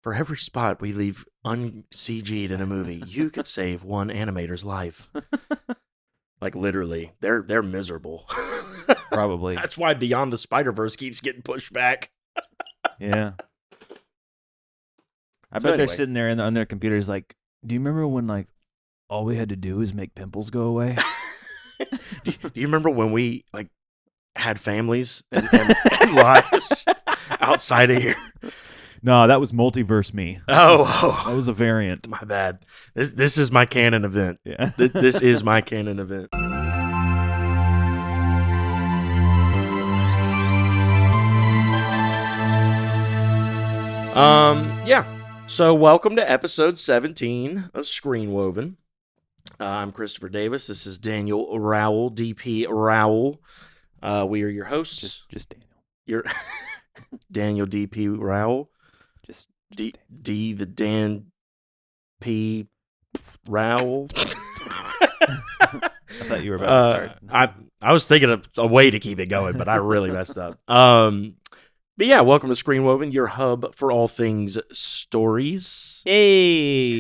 for every spot we leave un-CG'd in a movie, you could save one animator's life. Like, literally, they're miserable. Probably. That's why Beyond the Spider-Verse keeps getting pushed back. Yeah. I So bet they're anyway. sitting there on their computers like, do you remember when like all we had to do is make pimples go away? Do you remember when we like had families and lives outside of here? No, that was multiverse me. Oh, That was a variant. my bad. This is my canon event. Yeah. This is my canon event. Yeah. So welcome to episode 17 of Screenwoven. I'm Christopher Davis. This is Daniel Rowell, DP Rowell. We are your hosts. Just Daniel. You're Daniel DP Rowell. Just D the Dan P Rowell. I thought you were about to start. I was thinking of a way to keep it going, but I really messed up. But yeah, welcome to Screenwoven, your hub for all things stories. Hey.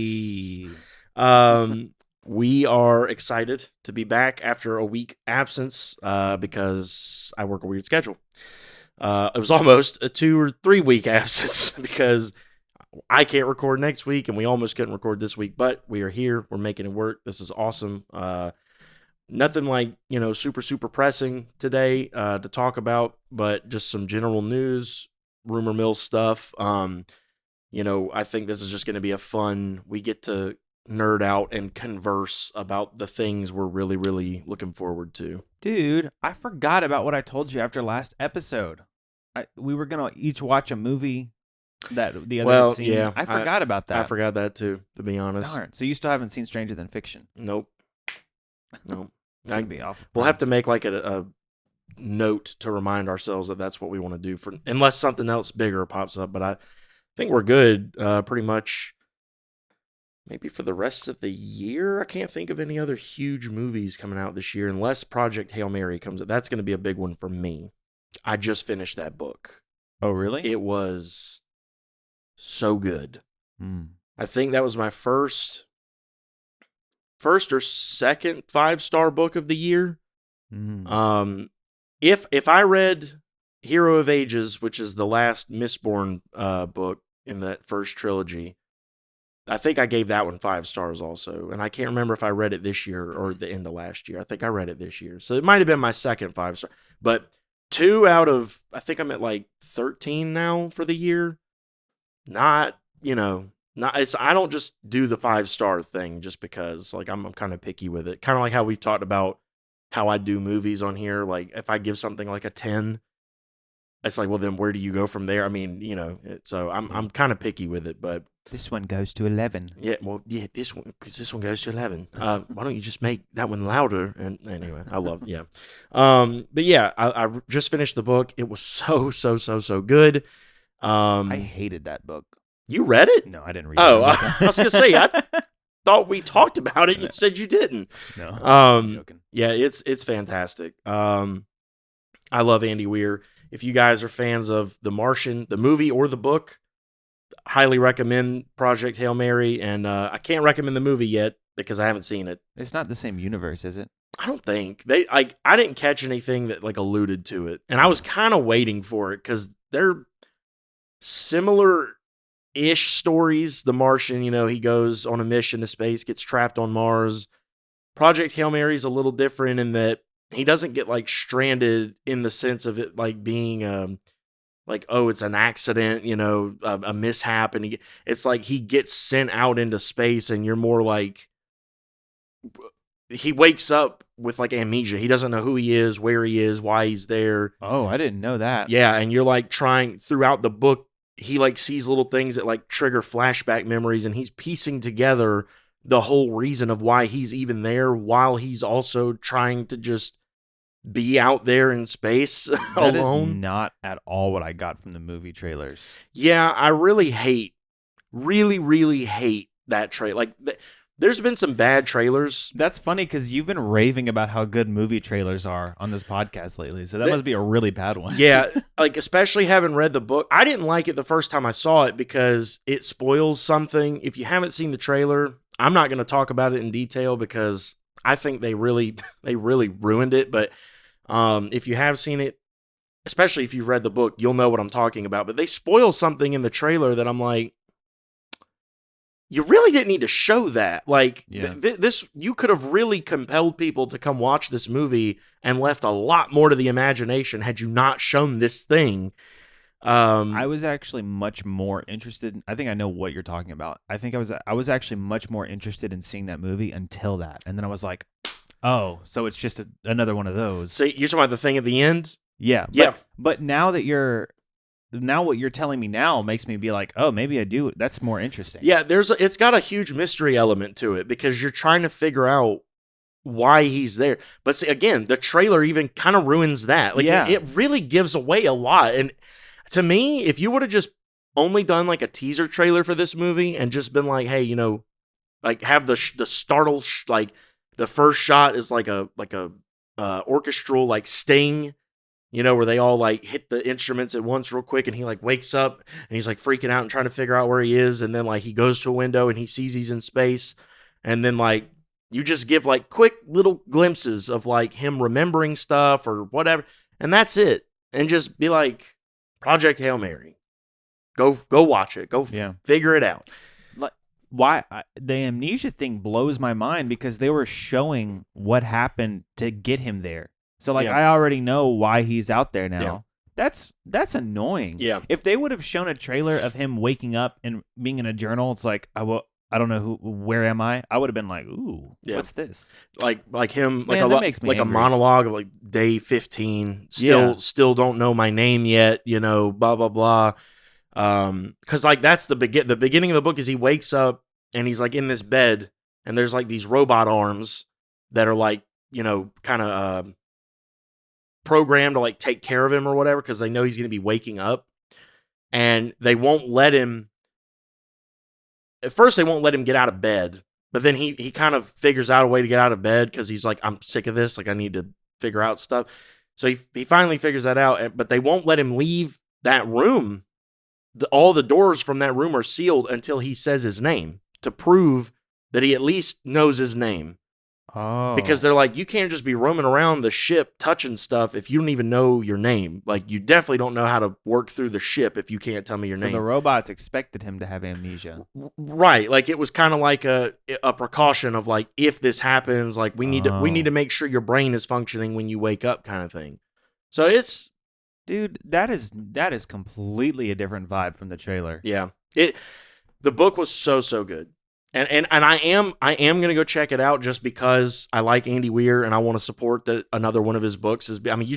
Yes. We are excited to be back after a week absence because I work a weird schedule. It was almost a 2 or 3 week absence because I can't record next week and we almost couldn't record this week, but we are here. We're making it work. This is awesome. Nothing like, super pressing today to talk about, but just some general news, rumor mill stuff. I think this is just going to be a fun, we get to nerd out and converse about the things we're really, really looking forward to. Dude, I forgot about what I told you after last episode. We were going to each watch a movie that the other had seen. Yeah, I forgot about that. I forgot that too, to be honest. Darn. So you still haven't seen Stranger Than Fiction? Nope. It's gonna be awful. We'll have to make like a note to remind ourselves that that's what we want to do for, unless something else bigger pops up. But I think we're good, pretty much. Maybe for the rest of the year, I can't think of any other huge movies coming out this year, unless Project Hail Mary comes out. That's going to be a big one for me. I just finished that book. Oh, really? It was so good. Mm. I think that was my first or second 5-star book of the year. Mm. If I read Hero of Ages, which is the last Mistborn book in that first trilogy, I think I gave that one 5 stars also. And I can't remember if I read it this year or the end of last year. I think I read it this year. So it might have been my second 5-star. But 2 out of, I think I'm at like 13 now for the year. I don't just do the 5-star thing just because, like, I'm kind of picky with it. Kind of like how we've talked about how I do movies on here. Like, if I give something like a 10, it's like, well, then where do you go from there? I mean, so I'm kind of picky with it, but This one goes to 11. yeah, well, yeah, this one goes to 11. Why don't you just make that one louder? And anyway, I love, yeah. But yeah, I just finished the book. It was so good. I hated that book. You read it? No, I didn't read it. Oh, I was gonna say, I thought we talked about it. You said you didn't. No, I'm joking. Yeah, it's fantastic. I love Andy Weir. If you guys are fans of The Martian, the movie or the book, highly recommend Project Hail Mary. And I can't recommend the movie yet because I haven't seen it. It's not the same universe, is it? I don't think I didn't catch anything that like alluded to it, and I was kind of waiting for it because they're similar-ish stories. The Martian, he goes on a mission to space, gets trapped on Mars. Project Hail Mary is a little different in that he doesn't get like stranded in the sense of it like being like, oh, it's an accident, a mishap, and it's like he gets sent out into space, and you're more like, he wakes up with like amnesia. He doesn't know who he is, where he is, why he's there. Oh, I didn't know that. Yeah, and you're like trying throughout the book, he like sees little things that like trigger flashback memories, and he's piecing together the whole reason of why he's even there while he's also trying to just be out there in space alone. That is not at all what I got from the movie trailers. Yeah, I really hate that trailer. Like There's been some bad trailers. That's funny because you've been raving about how good movie trailers are on this podcast lately. So that must be a really bad one. Yeah, like especially having read the book. I didn't like it the first time I saw it because it spoils something. If you haven't seen the trailer, I'm not going to talk about it in detail because I think they really ruined it. But if you have seen it, especially if you've read the book, you'll know what I'm talking about. But they spoil something in the trailer that I'm like, you really didn't need to show that. Like this, you could have really compelled people to come watch this movie and left a lot more to the imagination had you not shown this thing. I was actually much more interested. I think I know what you're talking about. I think I was actually much more interested in seeing that movie until that, and then I was like, oh, so it's just another one of those. So you're talking about the thing at the end? Yeah. Yeah. But now what you're telling me now makes me be like, oh, maybe I do. That's more interesting. Yeah, it's got a huge mystery element to it because you're trying to figure out why he's there. But see, again, the trailer even kind of ruins that. Like, it really gives away a lot. And to me, if you would have just only done like a teaser trailer for this movie and just been like, hey, like have the startle, like the first shot is like a orchestral like sting, where they all like hit the instruments at once real quick and he like wakes up and he's like freaking out and trying to figure out where he is. And then like he goes to a window and he sees he's in space. And then like you just give like quick little glimpses of like him remembering stuff or whatever. And that's it. And just be like, Project Hail Mary. Go watch it. Go figure it out. Why the amnesia thing blows my mind because they were showing what happened to get him there. So like I already know why he's out there now. Yeah. That's annoying. Yeah. If they would have shown a trailer of him waking up and being in a journal, it's like I don't know where am I? I would have been like, ooh, what's this? Like him, Man, that makes me like angry. A monologue of like day 15. Still don't know my name yet. Blah blah blah. Because like that's the beginning of the book is he wakes up and he's like in this bed and there's like these robot arms that are like kind of programmed to like take care of him or whatever because they know he's going to be waking up and they won't let him. At first, they won't let him get out of bed, but then he kind of figures out a way to get out of bed because he's like, I'm sick of this. Like, I need to figure out stuff. So he finally figures that out, but they won't let him leave that room. All the doors from that room are sealed until he says his name to prove that he at least knows his name. Oh. Because they're like, you can't just be roaming around the ship touching stuff if you don't even know your name. Like, you definitely don't know how to work through the ship if you can't tell me your name. So the robots expected him to have amnesia. Right. Like, it was kind of like a precaution of like, if this happens, like we need to make sure your brain is functioning when you wake up kind of thing. So it's... Dude, that is completely a different vibe from the trailer. Yeah. The book was so good. And I am gonna go check it out just because I like Andy Weir and I want to support that another one of his books is. I mean,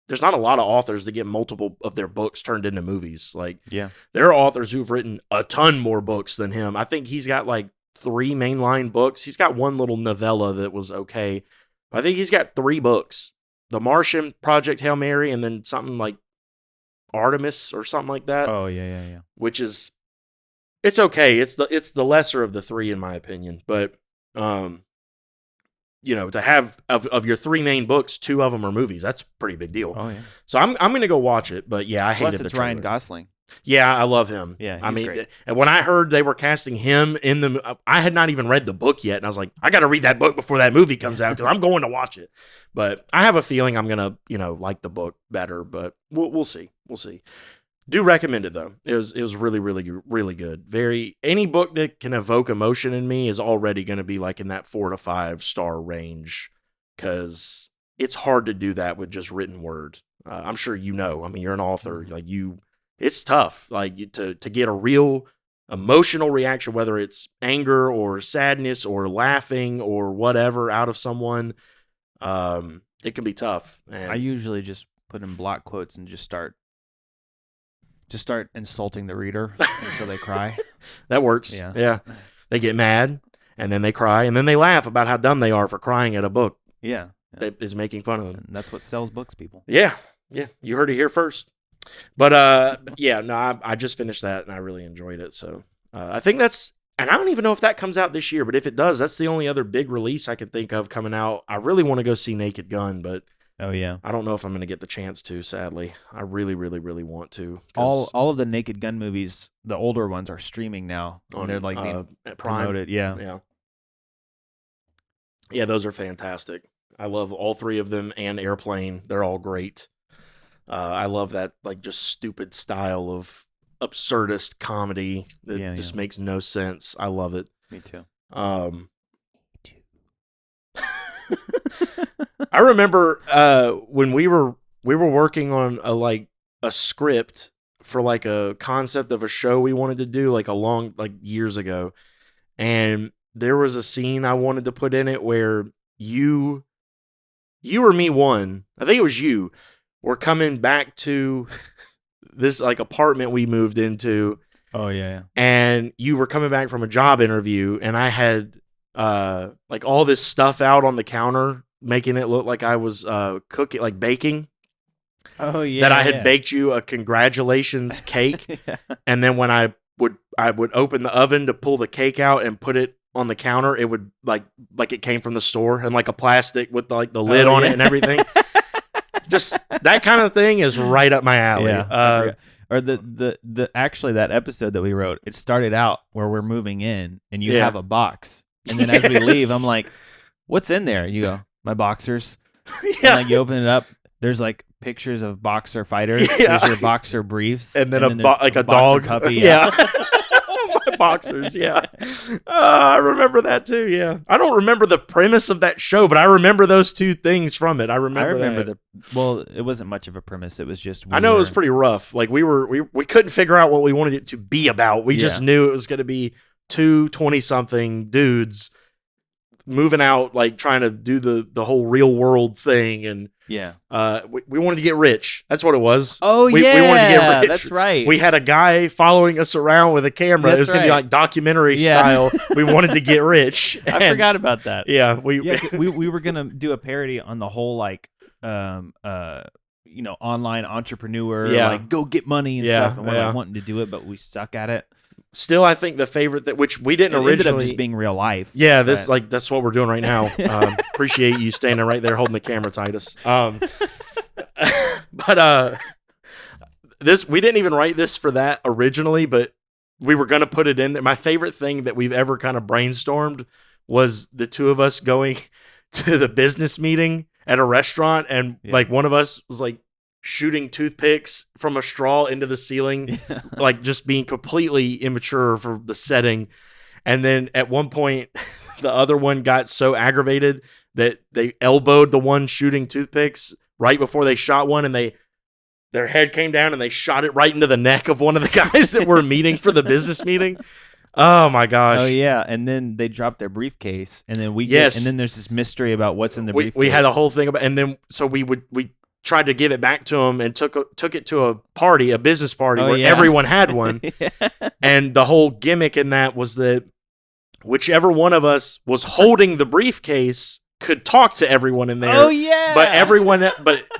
there's not a lot of authors that get multiple of their books turned into movies. Like, there are authors who've written a ton more books than him. I think he's got like 3 mainline books. He's got one little novella that was okay. I think he's got 3 books: The Martian, Project Hail Mary, and then something like Artemis or something like that. Oh yeah. Which is. It's okay. It's the lesser of the 3 in my opinion, but to have of your 3 main books, 2 of them are movies. That's a pretty big deal. Oh yeah. So I'm gonna go watch it, but yeah, I hated Plus, it's the trailer. Ryan Gosling. Yeah, I love him. Yeah, he's great. And when I heard they were casting him in I had not even read the book yet, and I was like, I got to read that book before that movie comes out because I'm going to watch it. But I have a feeling I'm gonna like the book better, but we'll see. We'll see. Do recommend it though. It was really, really, really good. Any book that can evoke emotion in me is already going to be like in that 4 to 5 star range because it's hard to do that with just written word. I'm sure I mean, you're an author. Like it's tough. Like to get a real emotional reaction, whether it's anger or sadness or laughing or whatever out of someone. It can be tough. And I usually just put in block quotes and just start insulting the reader until they cry. That works. Yeah. They get mad, and then they cry, and then they laugh about how dumb they are for crying at a book. Yeah. That is making fun of them. And that's what sells books, people. Yeah. You heard it here first. But I just finished that, and I really enjoyed it. So I think that's And I don't even know if that comes out this year, but if it does, that's the only other big release I can think of coming out. I really want to go see Naked Gun, but Oh yeah. I don't know if I'm going to get the chance to, sadly. I really, really, really want to. All of the Naked Gun movies, the older ones, are streaming now. And they're like being promoted. Yeah. Yeah. Yeah, those are fantastic. I love all three of them and Airplane. They're all great. I love that like just stupid style of absurdist comedy that just makes no sense. I love it. Me too. I remember when we were working on a script for like a concept of a show we wanted to do like years ago, and there was a scene I wanted to put in it where you or me I think it was you, were coming back to this like apartment we moved into. Oh yeah. And you were coming back from a job interview, and I had like all this stuff out on the counter, making it look like I was cooking, like baking. Oh yeah. That I had baked you a congratulations cake, Yeah. And then when I would open the oven to pull the cake out and put it on the counter, it would like it came from the store, and like a plastic with like the lid on it and everything. Just that kind of thing is right up my alley. Yeah. Or the actually that episode that we wrote, it started out where we're moving in and you have a box. And then as we leave, I'm like, what's in there? You go, my boxers. And like you open it up, there's like pictures of boxer fighters. There's your boxer briefs. And then a boxer dog puppy. Yeah. My boxers, yeah. I remember that too, yeah. I don't remember the premise of that show, but I remember those two things from it. I remember well, it wasn't much of a premise. It was just I know it was pretty rough. Like we couldn't figure out what we wanted it to be about. We just knew it was going to be two 20-something dudes moving out, like trying to do the whole real world thing, and we wanted to get rich. That's what it was. Oh we wanted to get rich. That's right. We had a guy following us around with a camera. It was gonna be like documentary style. We wanted to get rich. I forgot about that. Yeah, we were gonna do a parody on the whole like online entrepreneur, like go get money and stuff, and we're like wanting to do it, but we suck at it. Still, I think the favorite which we didn't originally ended up just being real life. Yeah, that's what we're doing right now. Appreciate you standing right there holding the camera, Titus. But this we didn't even write this for that originally, but we were gonna put it in there. My favorite thing that we've ever kind of brainstormed was the two of us going to the business meeting at a restaurant, and like one of us was like shooting toothpicks from a straw into the ceiling, like just being completely immature for the setting. And then at one point, the other one got so aggravated that they elbowed the one shooting toothpicks right before they shot one, and their head came down and they shot it right into the neck of one of the guys that were meeting for the business meeting. Oh my gosh. Oh yeah. And then they dropped their briefcase, and then and then there's this mystery about what's in the briefcase. We had a whole thing about, and then so we tried to give it back to him and took it to a business party where everyone had one. And the whole gimmick in that was that whichever one of us was holding the briefcase could talk to everyone in there. Oh yeah. But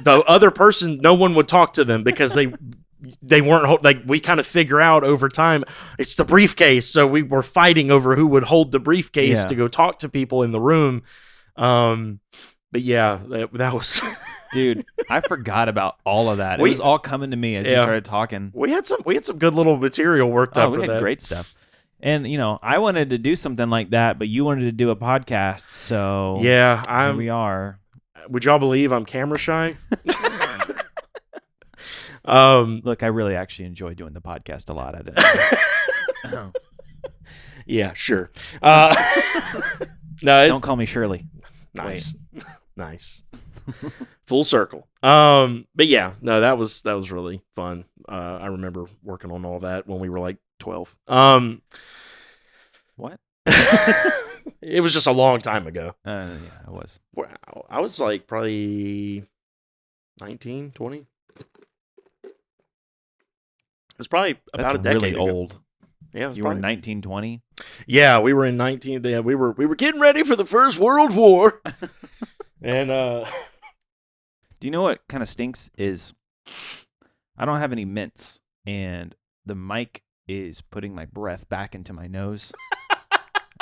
the other person, no one would talk to them because they weren't like, we kind of figure out over time it's the briefcase. So we were fighting over who would hold the briefcase to go talk to people in the room. But yeah, that was dude, I forgot about all of that. It was all coming to me as you started talking. We had some good little material worked up for that. We had great stuff. And I wanted to do something like that, but you wanted to do a podcast, so yeah, here we are. Would y'all believe I'm camera shy? Look, I really actually enjoy doing the podcast a lot. I didn't. Yeah, sure. No, don't call me Shirley. Nice. Nice. Full circle. But yeah, no, that was really fun. I remember working on all that when we were like 12. What? It was just a long time ago. Yeah, I was. Wow. I was like probably 19, 20. It was probably about a decade really ago. Old. Yeah, you were in 1920. Yeah, we were in 19. Yeah, we were getting ready for the First World War. And do you know what kind of stinks is I don't have any mints, and the mic is putting my breath back into my nose.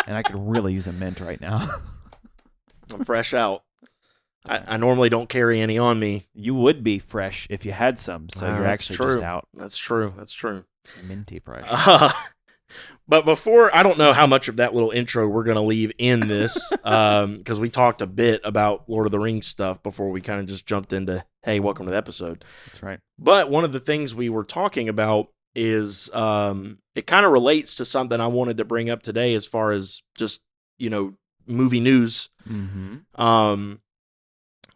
And I could really use a mint right now. I'm fresh out. I normally don't carry any on me. You would be fresh if you had some, so you're actually just out. That's true. Minty fresh. But before, I don't know how much of that little intro we're going to leave in this, because we talked a bit about Lord of the Rings stuff before we kind of just jumped into, hey, welcome to the episode. That's right. But one of the things we were talking about is it kind of relates to something I wanted to bring up today as far as just, movie news. Mm-hmm.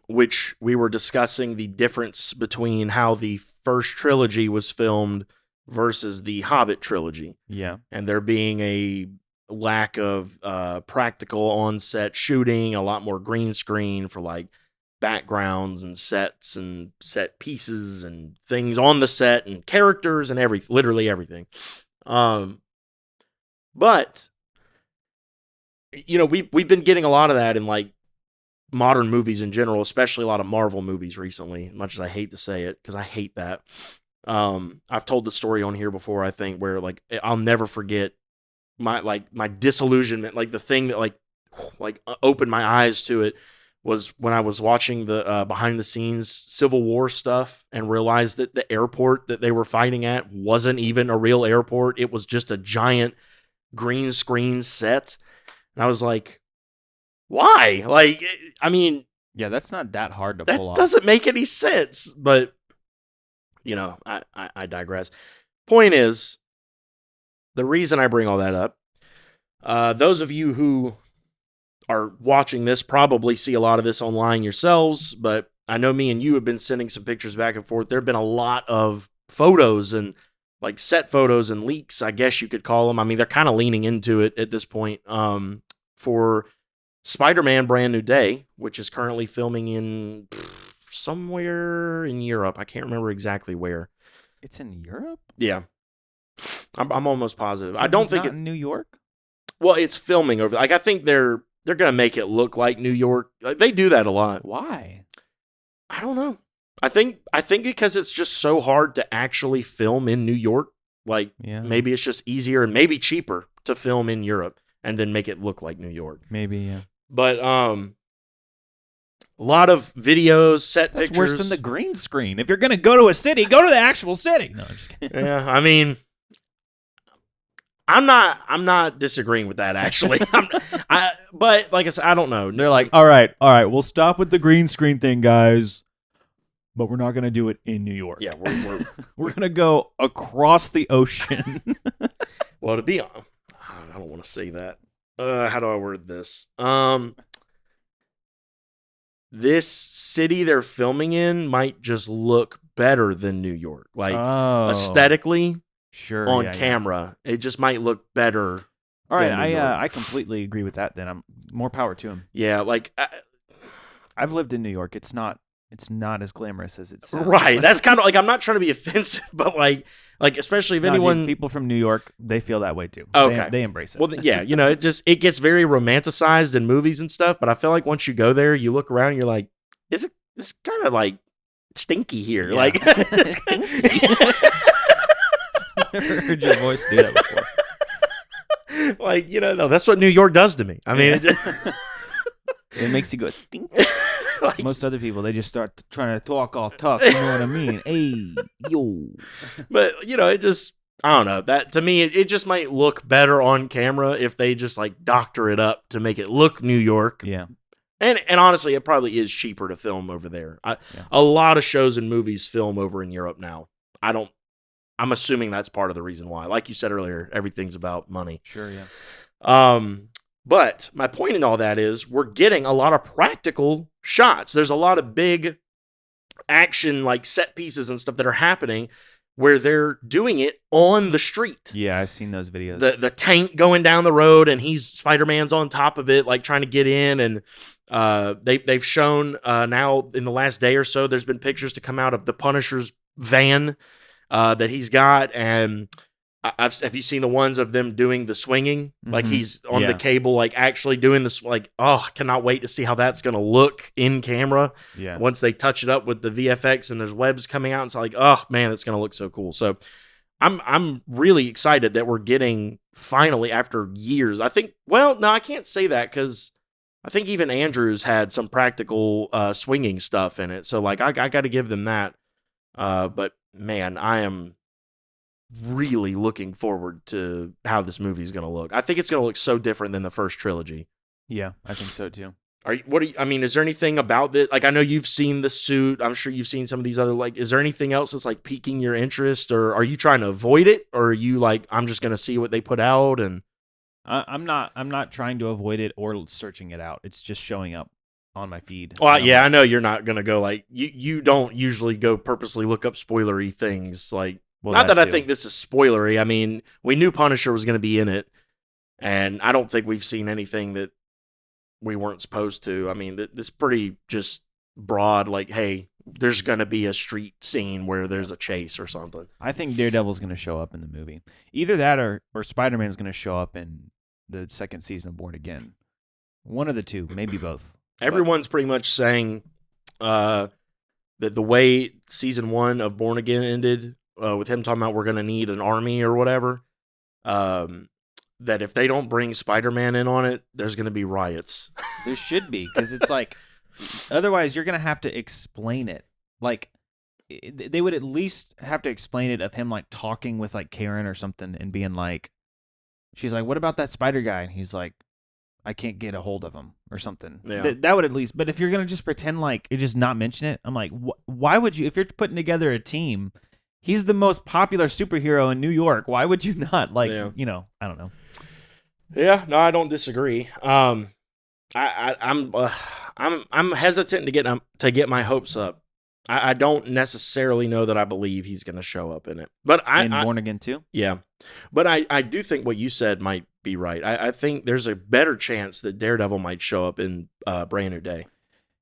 Which we were discussing the difference between how the first trilogy was filmed versus the Hobbit trilogy. Yeah. And there being a lack of practical on-set shooting, a lot more green screen for like backgrounds and sets and set pieces and things on the set and characters and literally everything. But we've been getting a lot of that in like modern movies in general, especially a lot of Marvel movies recently, much as I hate to say it, because I hate that. I've told the story on here before, I think, where like I'll never forget my disillusionment, like the thing that like opened my eyes to it was when I was watching the behind the scenes Civil War stuff and realized that the airport that they were fighting at wasn't even a real airport. It was just a giant green screen set. And I was like, why? Like, I mean... Yeah, that's not that hard to pull off. That doesn't make any sense. But, I digress. Point is, the reason I bring all that up, those of you who are watching this probably see a lot of this online yourselves, but I know me and you have been sending some pictures back and forth. There have been a lot of photos and like set photos and leaks, I guess you could call them. I mean, they're kind of leaning into it at this point, for Spider-Man Brand New Day, which is currently filming in somewhere in Europe. I can't remember exactly where. It's in Europe? Yeah. I'm almost positive. I don't think it's in New York. Well, it's filming over. Like I think they're gonna make it look like New York. Like, they do that a lot. Why? I don't know. I think because it's just so hard to actually film in New York. Like maybe it's just easier and maybe cheaper to film in Europe and then make it look like New York. Maybe, yeah. But a lot of videos, set That's pictures. Worse than the green screen. If you're gonna go to a city, go to the actual city. No, I'm just kidding. Yeah, I mean, I'm not disagreeing with that actually. But like I said, I don't know. They're like, all right, we'll stop with the green screen thing, guys. But we're not gonna do it in New York. Yeah, we're gonna go across the ocean. Well, to be honest, I don't want to say that. How do I word this? This city they're filming in might just look better than New York, like aesthetically. Sure, on camera, it just might look better. All right, I completely agree with that. Then I'm more power to him. Yeah, like I've lived in New York. It's not as glamorous as it sounds. Right. That's kind of like, I'm not trying to be offensive, but like especially if anyone, people from New York, they feel that way too. Okay, they embrace it. Well, yeah, it gets very romanticized in movies and stuff. But I feel like once you go there, you look around, and you're like, it's kind of like stinky here. Yeah. Like, Never heard your voice do that before. Like, no, that's what New York does to me. I mean, it makes you go stink. Like, most other people, they just start trying to talk all tough. You know what I mean? Hey, yo. But it just, I don't know. That to me, it just might look better on camera if they just like doctor it up to make it look New York. Yeah. And honestly, it probably is cheaper to film over there. A lot of shows and movies film over in Europe now. I'm assuming that's part of the reason why. Like you said earlier, everything's about money. Sure, yeah. But my point in all that is we're getting a lot of practical shots. There's a lot of big action, like set pieces and stuff that are happening where they're doing it on the street. Yeah, I've seen those videos. The tank going down the road and Spider-Man's on top of it, like trying to get in. And they've shown now in the last day or so, there's been pictures to come out of the Punisher's van that he's got, and have you seen the ones of them doing the swinging? Mm-hmm. Like he's on the cable, like actually doing this. Like, I cannot wait to see how that's gonna look in camera. Yeah. Once they touch it up with the VFX and there's webs coming out, it's like, oh man, that's gonna look so cool. So, I'm really excited that we're getting finally after years. I think. Well, no, I can't say that because I think even Andrews had some practical swinging stuff in it. So like I got to give them that. But man, I am really looking forward to how this movie is going to look. I think it's going to look so different than the first trilogy. Yeah, I think so too. I mean, is there anything about this? Like, I know you've seen the suit. I'm sure you've seen some of these other, like, is there anything else that's like piquing your interest, or are you trying to avoid it? Or are you like, I'm just going to see what they put out? And I'm not trying to avoid it or searching it out. It's just showing up on my feed. Well, yeah, I know you're not going to go like, you don't usually go purposely look up spoilery things. Like, well, not that I think this is spoilery. I mean, we knew Punisher was going to be in it, and I don't think we've seen anything that we weren't supposed to. I mean, this pretty just broad, like, hey, there's going to be a street scene where there's a chase or something. I think Daredevil's going to show up in the movie. Either that or Spider-Man's going to show up in the second season of Born Again. One of the two, maybe both. Everyone's pretty much saying that the way season 1 of Born Again ended, with him talking about we're going to need an army or whatever, that if they don't bring Spider-Man in on it, there's going to be riots. There should be, because it's like, otherwise you're going to have to explain it. Like, they would at least have to explain it of him, like, talking with, like, Karen or something and being like, she's like, what about that spider guy? And he's like, I can't get a hold of him or something. Yeah. That would at least, but if you're going to just pretend like, you just not mention it, I'm like, why would you, if you're putting together a team, he's the most popular superhero in New York. Why would you not, like, you know, I don't know. Yeah, no, I don't disagree. I'm hesitant to get my hopes up. I don't necessarily know that I believe he's going to show up in it, but Born Again too. Yeah, but I do think what you said might be right. I think there's a better chance that Daredevil might show up in Brand New Day.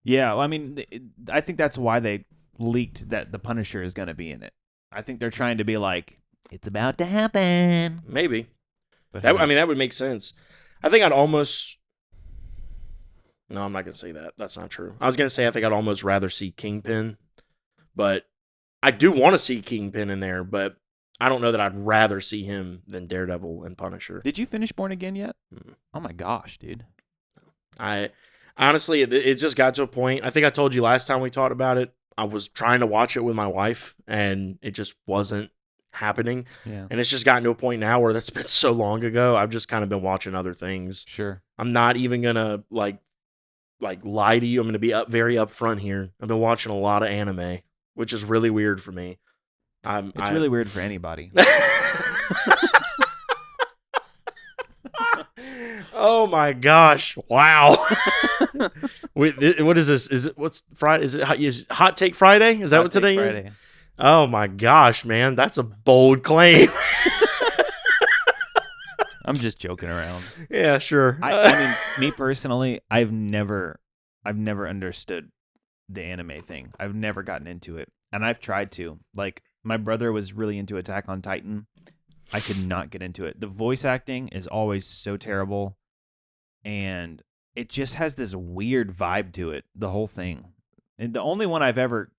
Yeah, well, I mean, I think that's why they leaked that the Punisher is going to be in it. I think they're trying to be like, it's about to happen. Maybe. But I mean, that would make sense. I think I'd almost... No, I'm not going to say that. That's not true. I was going to say I think I'd almost rather see Kingpin, but I do want to see Kingpin in there, but I don't know that I'd rather see him than Daredevil and Punisher. Did you finish Born Again yet? Oh my gosh, dude. I honestly, it just got to a point. I think I told you last time we talked about it. I was trying to watch it with my wife, and it just wasn't happening. Yeah. And it's just gotten to a point now where that's been so long ago. I've just kind of been watching other things. Sure. I'm not even gonna like lie to you. I'm gonna be very upfront here. I've been watching a lot of anime, which is really weird for me. It's really weird for anybody. Oh my gosh! Wow. What is this? What's Friday? Is it Hot Take Friday? Is that what today is? Oh my gosh, man, that's a bold claim. I'm just joking around. Yeah, sure. I mean, me personally, I've never understood the anime thing. I've never gotten into it, and I've tried to. Like, my brother was really into Attack on Titan. I could not get into it. The voice acting is always so terrible, and it just has this weird vibe to it, the whole thing. And the only one I've ever,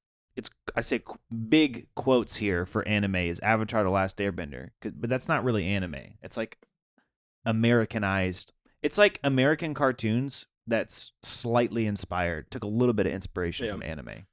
I say big quotes here for anime, is Avatar: The Last Airbender, but that's not really anime. It's like Americanized. It's like American cartoons that's slightly inspired, took a little bit of inspiration from anime.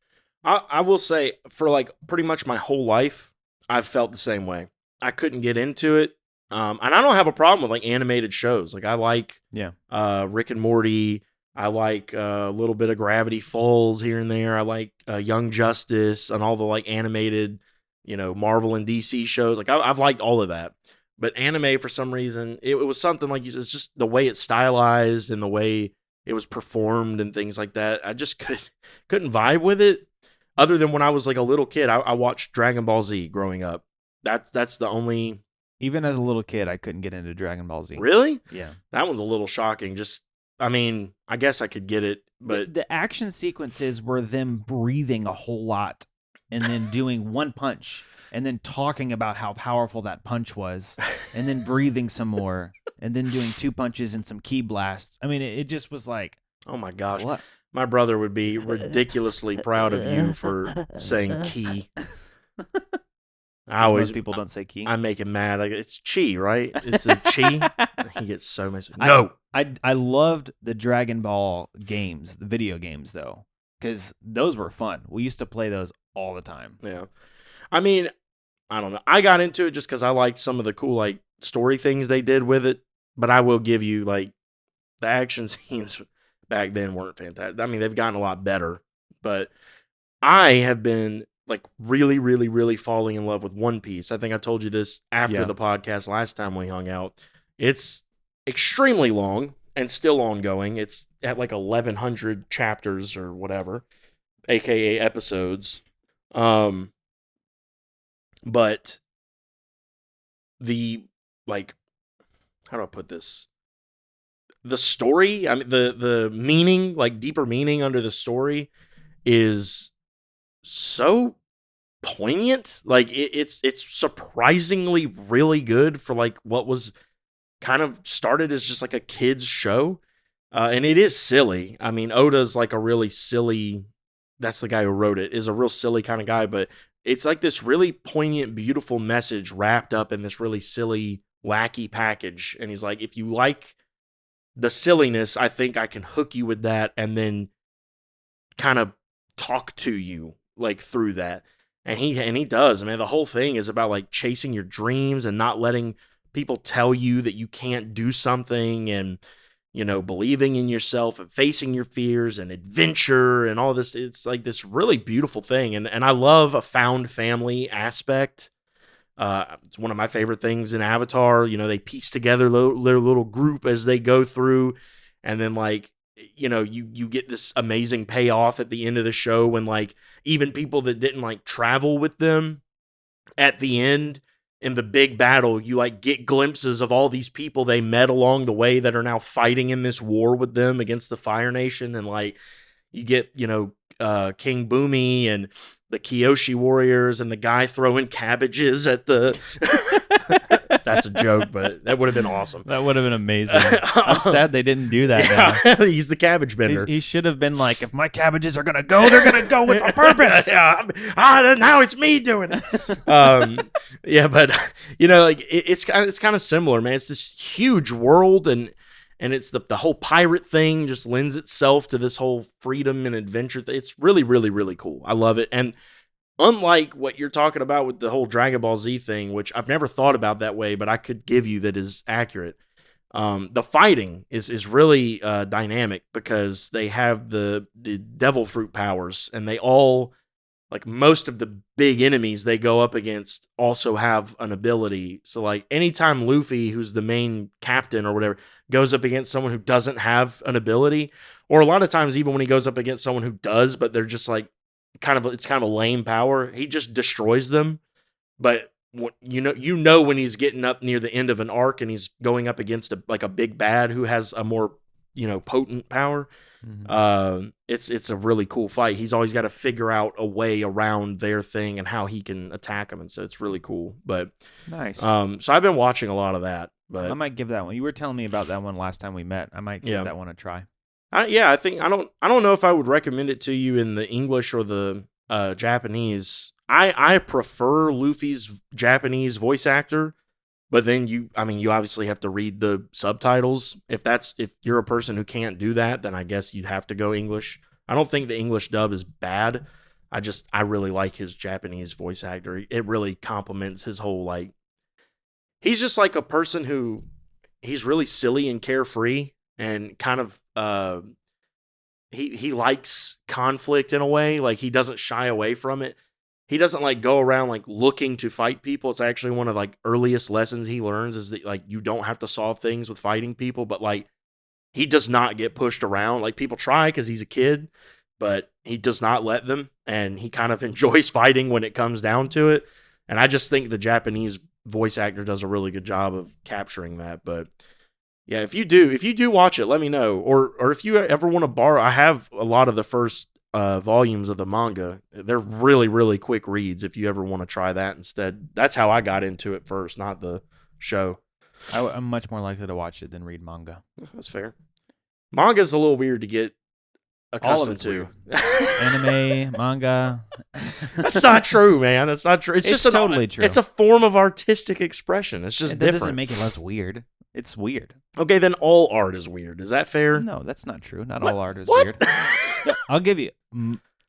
I will say, for like pretty much my whole life, I've felt the same way. I couldn't get into it. And I don't have a problem with like animated shows. Like I like Rick and Morty. I like a little bit of Gravity Falls here and there. I like Young Justice and all the like animated, Marvel and DC shows. Like I've liked all of that. But anime, for some reason, it was something like you said, it's just the way it's stylized and the way it was performed and things like that. I just couldn't vibe with it. Other than when I was like a little kid, I watched Dragon Ball Z growing up. That's the only. Even as a little kid, I couldn't get into Dragon Ball Z. Really? Yeah. That one's a little shocking. I mean, I guess I could get it, but the action sequences were them breathing a whole lot and then doing one punch and then talking about how powerful that punch was and then breathing some more and then doing two punches and some ki blasts. I mean, it just was like, oh my gosh. What? My brother would be ridiculously proud of you for saying ki. Most people don't say ki. I make him mad. Like, it's chi, right? It's a chi. He gets so much. No. I loved the Dragon Ball games, the video games, though, because those were fun. We used to play those all the time. Yeah. I mean, I don't know. I got into it just because I liked some of the cool, like, story things they did with it. But I will give you, like, the action scenes back then weren't fantastic. I mean, they've gotten a lot better. But I have been, like, really, really, really falling in love with One Piece. I think I told you this after the podcast last time we hung out. It's extremely long and still ongoing. It's at, like, 1,100 chapters or whatever, aka episodes. But the, like, how do I put this? The story, I mean, the meaning, like, deeper meaning under the story is so poignant. Like, it's surprisingly really good for, like, what was kind of started as just like a kid's show. And it is silly. I mean, Oda's like a really silly, that's the guy who wrote it, is a real silly kind of guy, but it's like this really poignant, beautiful message wrapped up in this really silly, wacky package. And he's like, if you like the silliness, I think I can hook you with that and then kind of talk to you, like, through that. And he does. I mean, the whole thing is about, like, chasing your dreams and not letting people tell you that you can't do something, and, you know, believing in yourself and facing your fears and adventure and all this. It's like this really beautiful thing. And I love a found family aspect. It's one of my favorite things in Avatar. You know, they piece together their little group as they go through. And then, like, you know, you get this amazing payoff at the end of the show when, like, even people that didn't, like, travel with them at the end in the big battle, you, like, get glimpses of all these people they met along the way that are now fighting in this war with them against the Fire Nation. And, like, you get, you know, King Boomy and the Kyoshi warriors and the guy throwing cabbages at the... That's a joke, but that would have been awesome. That would have been amazing. I'm sad they didn't do that. Yeah, he's the cabbage bender. He should have been like, if my cabbages are gonna go, they're gonna go with a purpose. Yeah, now it's me doing it. Yeah, but, you know, like, it's kind of similar, man. It's this huge world, and it's the whole pirate thing just lends itself to this whole freedom and adventure thing. It's really, really, really cool. I love it. And unlike what you're talking about with the whole Dragon Ball Z thing, which I've never thought about that way, but I could give you that is accurate. The fighting is really dynamic because they have the devil fruit powers, and they all, like, most of the big enemies they go up against also have an ability. So, like, anytime Luffy, who's the main captain or whatever, goes up against someone who doesn't have an ability, or a lot of times even when he goes up against someone who does, but they're just, like, it's kind of lame power, he just destroys them. But you know when he's getting up near the end of an arc and he's going up against a big bad who has a more, you know, potent power. Mm-hmm. It's a really cool fight. He's always got to figure out a way around their thing and how he can attack them, and so it's really cool. But nice. So I've been watching a lot of that. But I might give that one. You were telling me about that one last time we met. I might give that one a try. I think I don't know if I would recommend it to you in the English or the Japanese. I prefer Luffy's Japanese voice actor, but then you obviously have to read the subtitles. If you're a person who can't do that, then I guess you'd have to go English. I don't think the English dub is bad. I really like his Japanese voice actor. It really complements his whole, like, he's just like a person who, he's really silly and carefree, and kind of he likes conflict in a way. Like, he doesn't shy away from it. He doesn't, like, go around, like, looking to fight people. It's actually one of, like, earliest lessons he learns is that, like, you don't have to solve things with fighting people, but, like, he does not get pushed around. Like, people try because he's a kid, but he does not let them, and he kind of enjoys fighting when it comes down to it. And I just think the Japanese voice actor does a really good job of capturing that. But yeah, if you do watch it, let me know. Or if you ever want to borrow, I have a lot of the first volumes of the manga. They're really, really quick reads if you ever want to try that instead. That's how I got into it first, not the show. I'm much more likely to watch it than read manga. That's fair. Manga's a little weird to get accustomed it's to. Anime, manga. That's not true, man. That's not true. It's just totally true. It's a form of artistic expression. It's just that different. Doesn't make it less weird. It's weird. Okay, then all art is weird. Is that fair? No, that's not true. Not What? all art is What? weird. No, I'll give you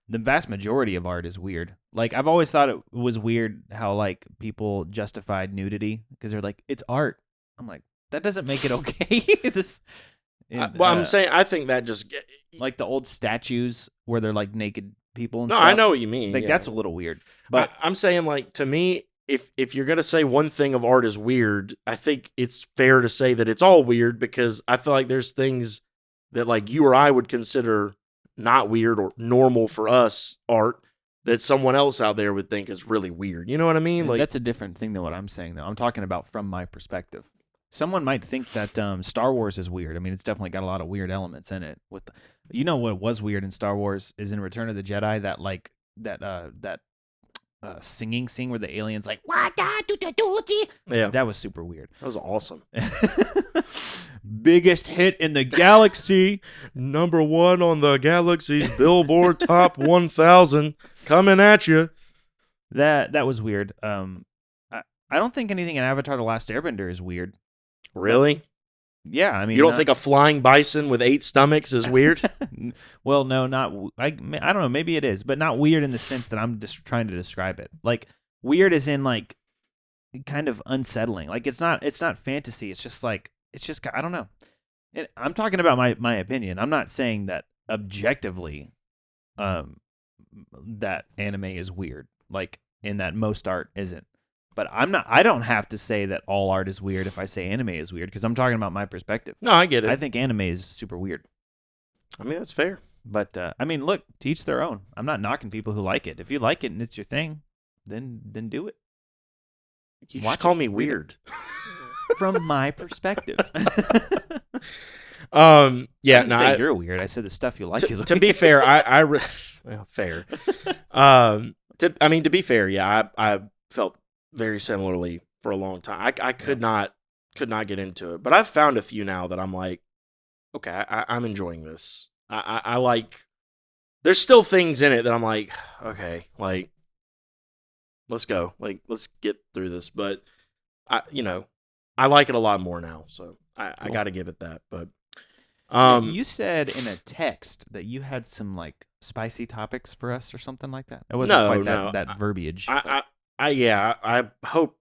the vast majority of art is weird. Like I've always thought it was weird how like people justified nudity because they're like it's art. I'm like that doesn't make it okay. I'm saying I think that just like the old statues where they're like naked people and no, stuff. I know what you mean. Like yeah. that's a little weird. But I'm saying like to me, if you're gonna say one thing of art is weird, I think it's fair to say that it's all weird because I feel like there's things that like you or I would consider not weird or normal for us art that someone else out there would think is really weird. You know what I mean? Like that's a different thing than what I'm saying though. I'm talking about from my perspective. Someone might think that Star Wars is weird. I mean, it's definitely got a lot of weird elements in it. You know what was weird in Star Wars is in Return of the Jedi that singing scene where the aliens like yeah, that was super weird. that was awesome. Biggest hit in the galaxy, #1 on the galaxy's Billboard Top 1000, coming at you. That was weird. I don't think anything in Avatar: The Last Airbender is weird. Really? Yeah, I mean, you don't think a flying bison with 8 stomachs is weird? Well, no, not. I don't know. Maybe it is, but not weird in the sense that I'm just trying to describe it. Like weird is in like kind of unsettling. Like it's not fantasy. It's just I don't know. I'm talking about my opinion. I'm not saying that objectively, that anime is weird. Like in that most art isn't. But I don't have to say that all art is weird if I say anime is weird because I'm talking about my perspective. No, I get it. I think anime is super weird. I mean, that's fair. But I mean, look, to each their own. I'm not knocking people who like it. If you like it and it's your thing, then do it. You just call me weird. From my perspective. Yeah, I didn't say you're weird. I said the stuff you like is weird. To be fair, well, fair. To be fair, yeah, I felt very similarly for a long time. I could not get into it, but I've found a few now that I'm like, okay, I'm enjoying this. I like. There's still things in it that I'm like, okay, like, let's go, like, let's get through this. But I like it a lot more now, so I got to give it that. But you said in a text that you had some like spicy topics for us or something like that. It wasn't quite that verbiage. I hope,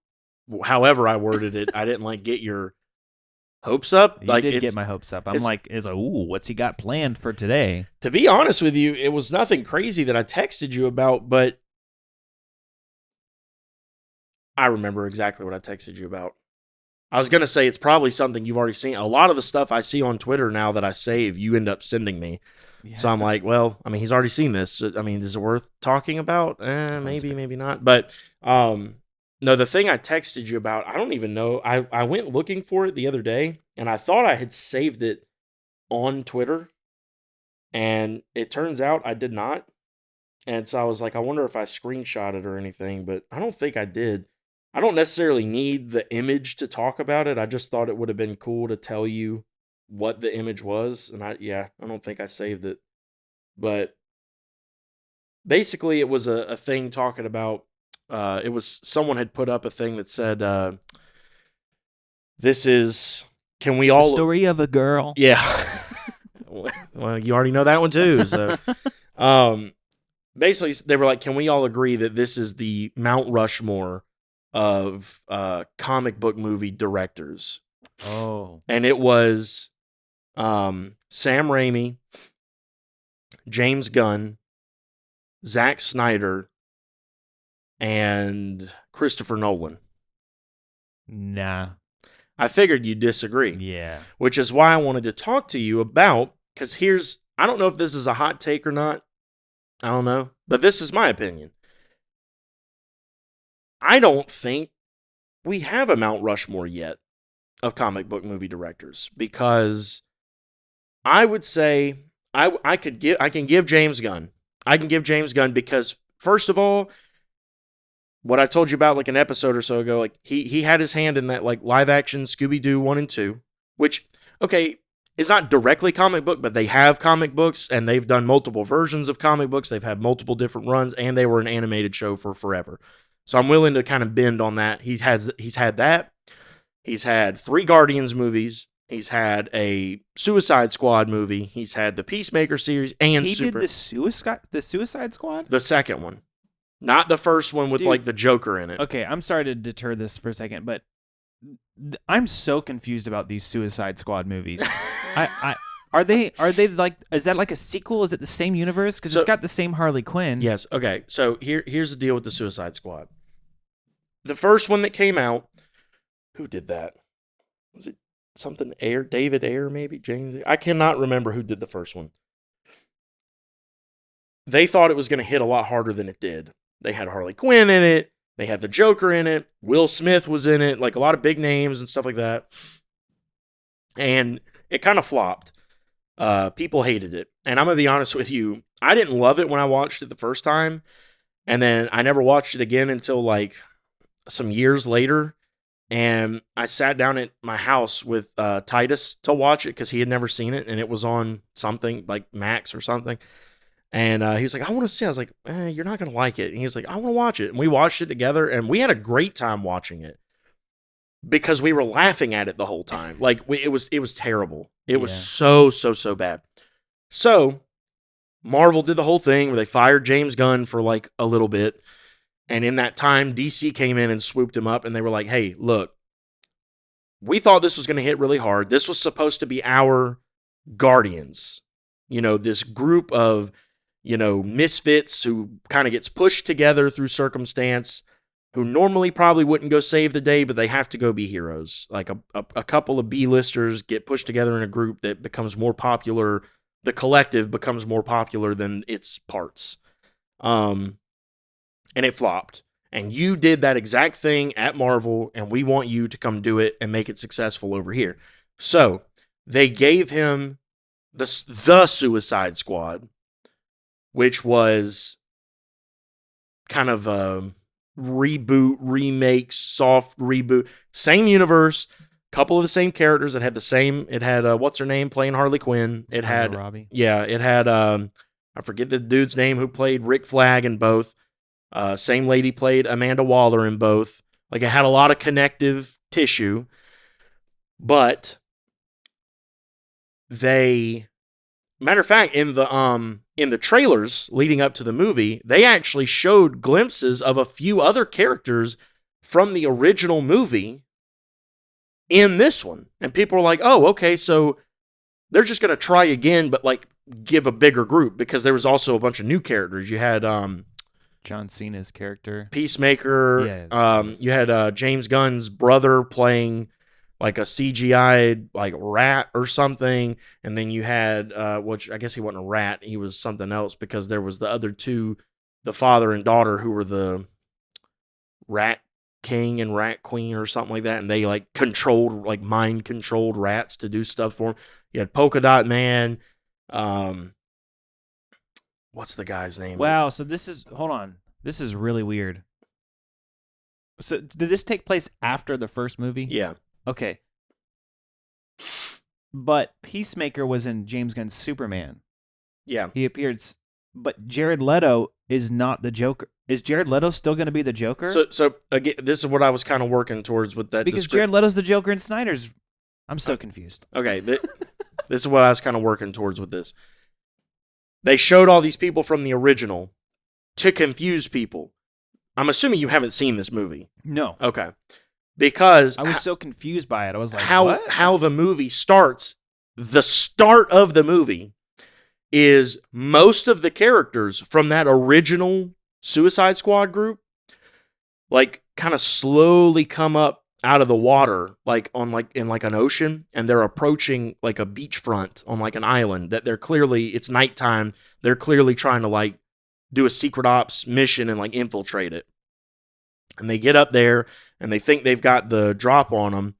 however I worded it, I didn't like get your hopes up. You did get my hopes up. I'm like, ooh, what's he got planned for today? To be honest with you, it was nothing crazy that I texted you about, but I remember exactly what I texted you about. I was going to say it's probably something you've already seen. A lot of the stuff I see on Twitter now that I save, you end up sending me. Yeah. So I'm like, well, I mean, he's already seen this. I mean, is it worth talking about? Maybe, maybe not. But no, the thing I texted you about, I don't even know. I went looking for it the other day, and I thought I had saved it on Twitter, and it turns out I did not. And so I was like, I wonder if I screenshot it or anything, but I don't think I did. I don't necessarily need the image to talk about it. I just thought it would have been cool to tell you what the image was. And I don't think I saved it. But basically it was a thing talking about, it was someone had put up a thing that said, this is, can we all... The story of a girl. Yeah. Well, you already know that one too. So, basically they were like, can we all agree that this is the Mount Rushmore of comic book movie directors? Oh. And it was Sam Raimi, James Gunn, Zack Snyder, and Christopher Nolan. Nah. I figured you'd disagree. Yeah. Which is why I wanted to talk to you about, because I don't know if this is a hot take or not. I don't know. But this is my opinion. I don't think we have a Mount Rushmore yet of comic book movie directors, because I would say I can give James Gunn. I can give James Gunn because, first of all, what I told you about like an episode or so ago, like he had his hand in that like live action Scooby-Doo 1 and 2, which, okay, it's not directly comic book, but they have comic books, and they've done multiple versions of comic books. They've had multiple different runs, and they were an animated show for forever. So I'm willing to kind of bend on that. He's had that. He's had 3 Guardians movies. He's had a Suicide Squad movie. He's had the Peacemaker series, and he did the Suicide Squad? The second one. Not the first one with like the Joker in it. Okay, I'm sorry to deter this for a second, but I'm so confused about these Suicide Squad movies. Are they like, is that like a sequel? Is it the same universe? Because it's got the same Harley Quinn. Yes. Okay. So here's the deal with the Suicide Squad. The first one that came out, who did that? Was it something Ayer? David Ayer, maybe? James? I cannot remember who did the first one. They thought it was going to hit a lot harder than it did. They had Harley Quinn in it. They had the Joker in it. Will Smith was in it. Like a lot of big names and stuff like that. And it kind of flopped. People hated it. And I'm going to be honest with you. I didn't love it when I watched it the first time. And then I never watched it again until like some years later. And I sat down at my house with Titus to watch it because he had never seen it. And it was on something like Max or something. And he was like, I want to see it. I was like, you're not going to like it. And he was like, I want to watch it. And we watched it together. And we had a great time watching it because we were laughing at it the whole time. Like, it was terrible. It was so bad. So Marvel did the whole thing where they fired James Gunn for like a little bit. And in that time, DC came in and swooped him up. And they were like, hey, look, we thought this was going to hit really hard. This was supposed to be our Guardians. You know, this group of, you know, misfits who kind of gets pushed together through circumstance, who normally probably wouldn't go save the day, but they have to go be heroes. Like a couple of B-listers get pushed together in a group that becomes more popular. The collective becomes more popular than its parts. And it flopped. And you did that exact thing at Marvel, and we want you to come do it and make it successful over here. So they gave him the Suicide Squad, which was kind of a reboot, remake, soft reboot. Same universe, couple of the same characters. It had the same, it had, what's her name playing Harley Quinn. It had, Robbie. Yeah, it had, I forget the dude's name who played Rick Flag in both. Same lady played Amanda Waller in both. Like, it had a lot of connective tissue, but matter of fact, in the trailers leading up to the movie, they actually showed glimpses of a few other characters from the original movie in this one. And people were like, oh, okay, so they're just going to try again, but like give a bigger group, because there was also a bunch of new characters. You had John Cena's character. Peacemaker. You had James Gunn's brother playing like a CGI like rat or something, and then you had which I guess he wasn't a rat, he was something else, because there was the other two, the father and daughter, who were the Rat King and Rat Queen or something like that, and they like controlled, like mind controlled rats to do stuff for him. You had Polka Dot Man. What's the guy's name? Wow, so this is, hold on, this is really weird. So did this take place after the first movie? Yeah. Okay. But Peacemaker was in James Gunn's Superman. Yeah. He appeared, but Jared Leto is not the Joker. Is Jared Leto still going to be the Joker? So again, this is what I was kind of working towards with that. Because Jared Leto's the Joker in Snyder's. I'm so confused. Okay, this is what I was kind of working towards with this. They showed all these people from the original to confuse people. I'm assuming you haven't seen this movie. No. Okay. Because I was so confused by it. I was like, what? How the movie starts, the start of the movie is most of the characters from that original Suicide Squad group, like, kind of slowly come up out of the water, like on like in like an ocean, and they're approaching like a beachfront on like an island that they're clearly, it's nighttime, they're clearly trying to like do a secret ops mission and like infiltrate it. And they get up there and they think they've got the drop on them,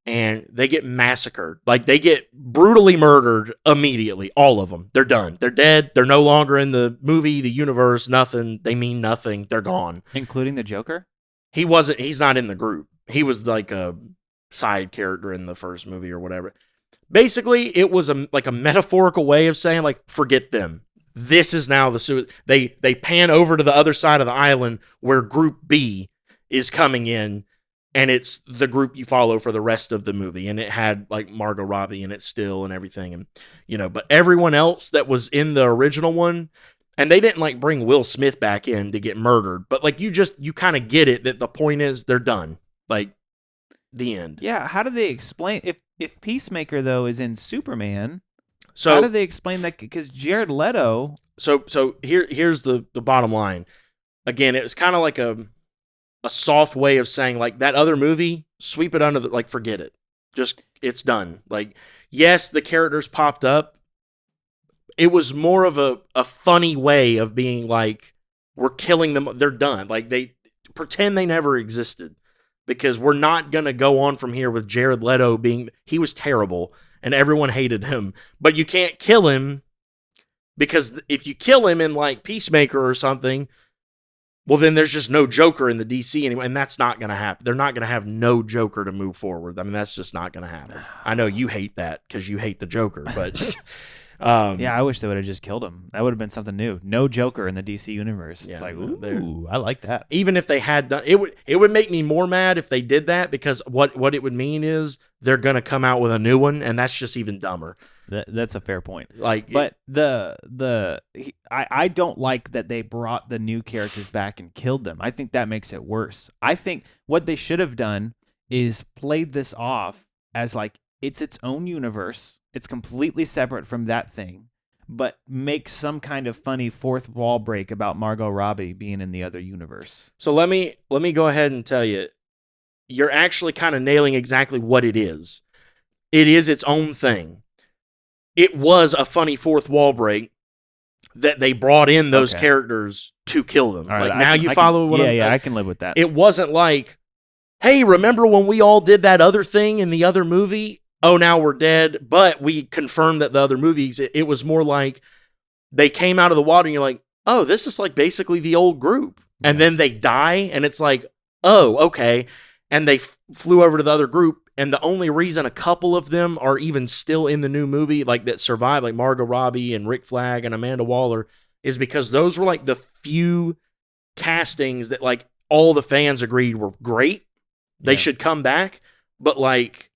and they get massacred. Like, they get brutally murdered immediately. All of them. They're done. They're dead. They're no longer in the movie, the universe, nothing. They mean nothing. They're gone. Including the Joker? He's not in the group. He was like a side character in the first movie or whatever. Basically, it was like a metaphorical way of saying, like, forget them. This is now they pan over to the other side of the island where Group B is coming in, and it's the group you follow for the rest of the movie. And it had like Margot Robbie in it still and everything, and but everyone else that was in the original one, and they didn't like bring Will Smith back in to get murdered, but like you kind of get it that the point is they're done, like the end. Yeah, how do they explain if Peacemaker though is in Superman? So how do they explain that? Because Jared Leto. So here's the bottom line. Again, it was kind of like a soft way of saying, like, that other movie, sweep it under like, forget it. Just, it's done. Like, yes, the characters popped up. It was more of a funny way of being like, we're killing them. They're done. Like, they pretend they never existed, because we're not going to go on from here with Jared Leto he was terrible and everyone hated him, but you can't kill him, because if you kill him in like Peacemaker or something, well, then there's just no Joker in the DC anymore, and that's not going to happen. They're not going to have no Joker to move forward. I mean, that's just not going to happen. I know you hate that because you hate the Joker, but yeah, I wish they would have just killed him. That would have been something new. No Joker in the DC universe. Yeah, it's like, ooh, I like that. Even if they had done it would make me more mad if they did that, because what it would mean is they're going to come out with a new one, and that's just even dumber. That's a fair point. Like, but I don't like that they brought the new characters back and killed them. I think that makes it worse. I think what they should have done is played this off as like it's its own universe. It's completely separate from that thing, but make some kind of funny fourth wall break about Margot Robbie being in the other universe. So let me go ahead and tell you, you're actually kind of nailing exactly what it is. It is its own thing. It was a funny fourth wall break that they brought in those characters to kill them. Right, like, now you follow what I'm saying? Yeah, I can live with that. It wasn't like, hey, remember when we all did that other thing in the other movie? Oh, now we're dead, but we confirmed that the other movies, it was more like they came out of the water and you're like, oh, this is like basically the old group. And then they die and it's like, oh, okay. And they flew over to the other group, and the only reason a couple of them are even still in the new movie, like that survived, like Margot Robbie and Rick Flag and Amanda Waller, is because those were like the few castings that like all the fans agreed were great. They should come back, but like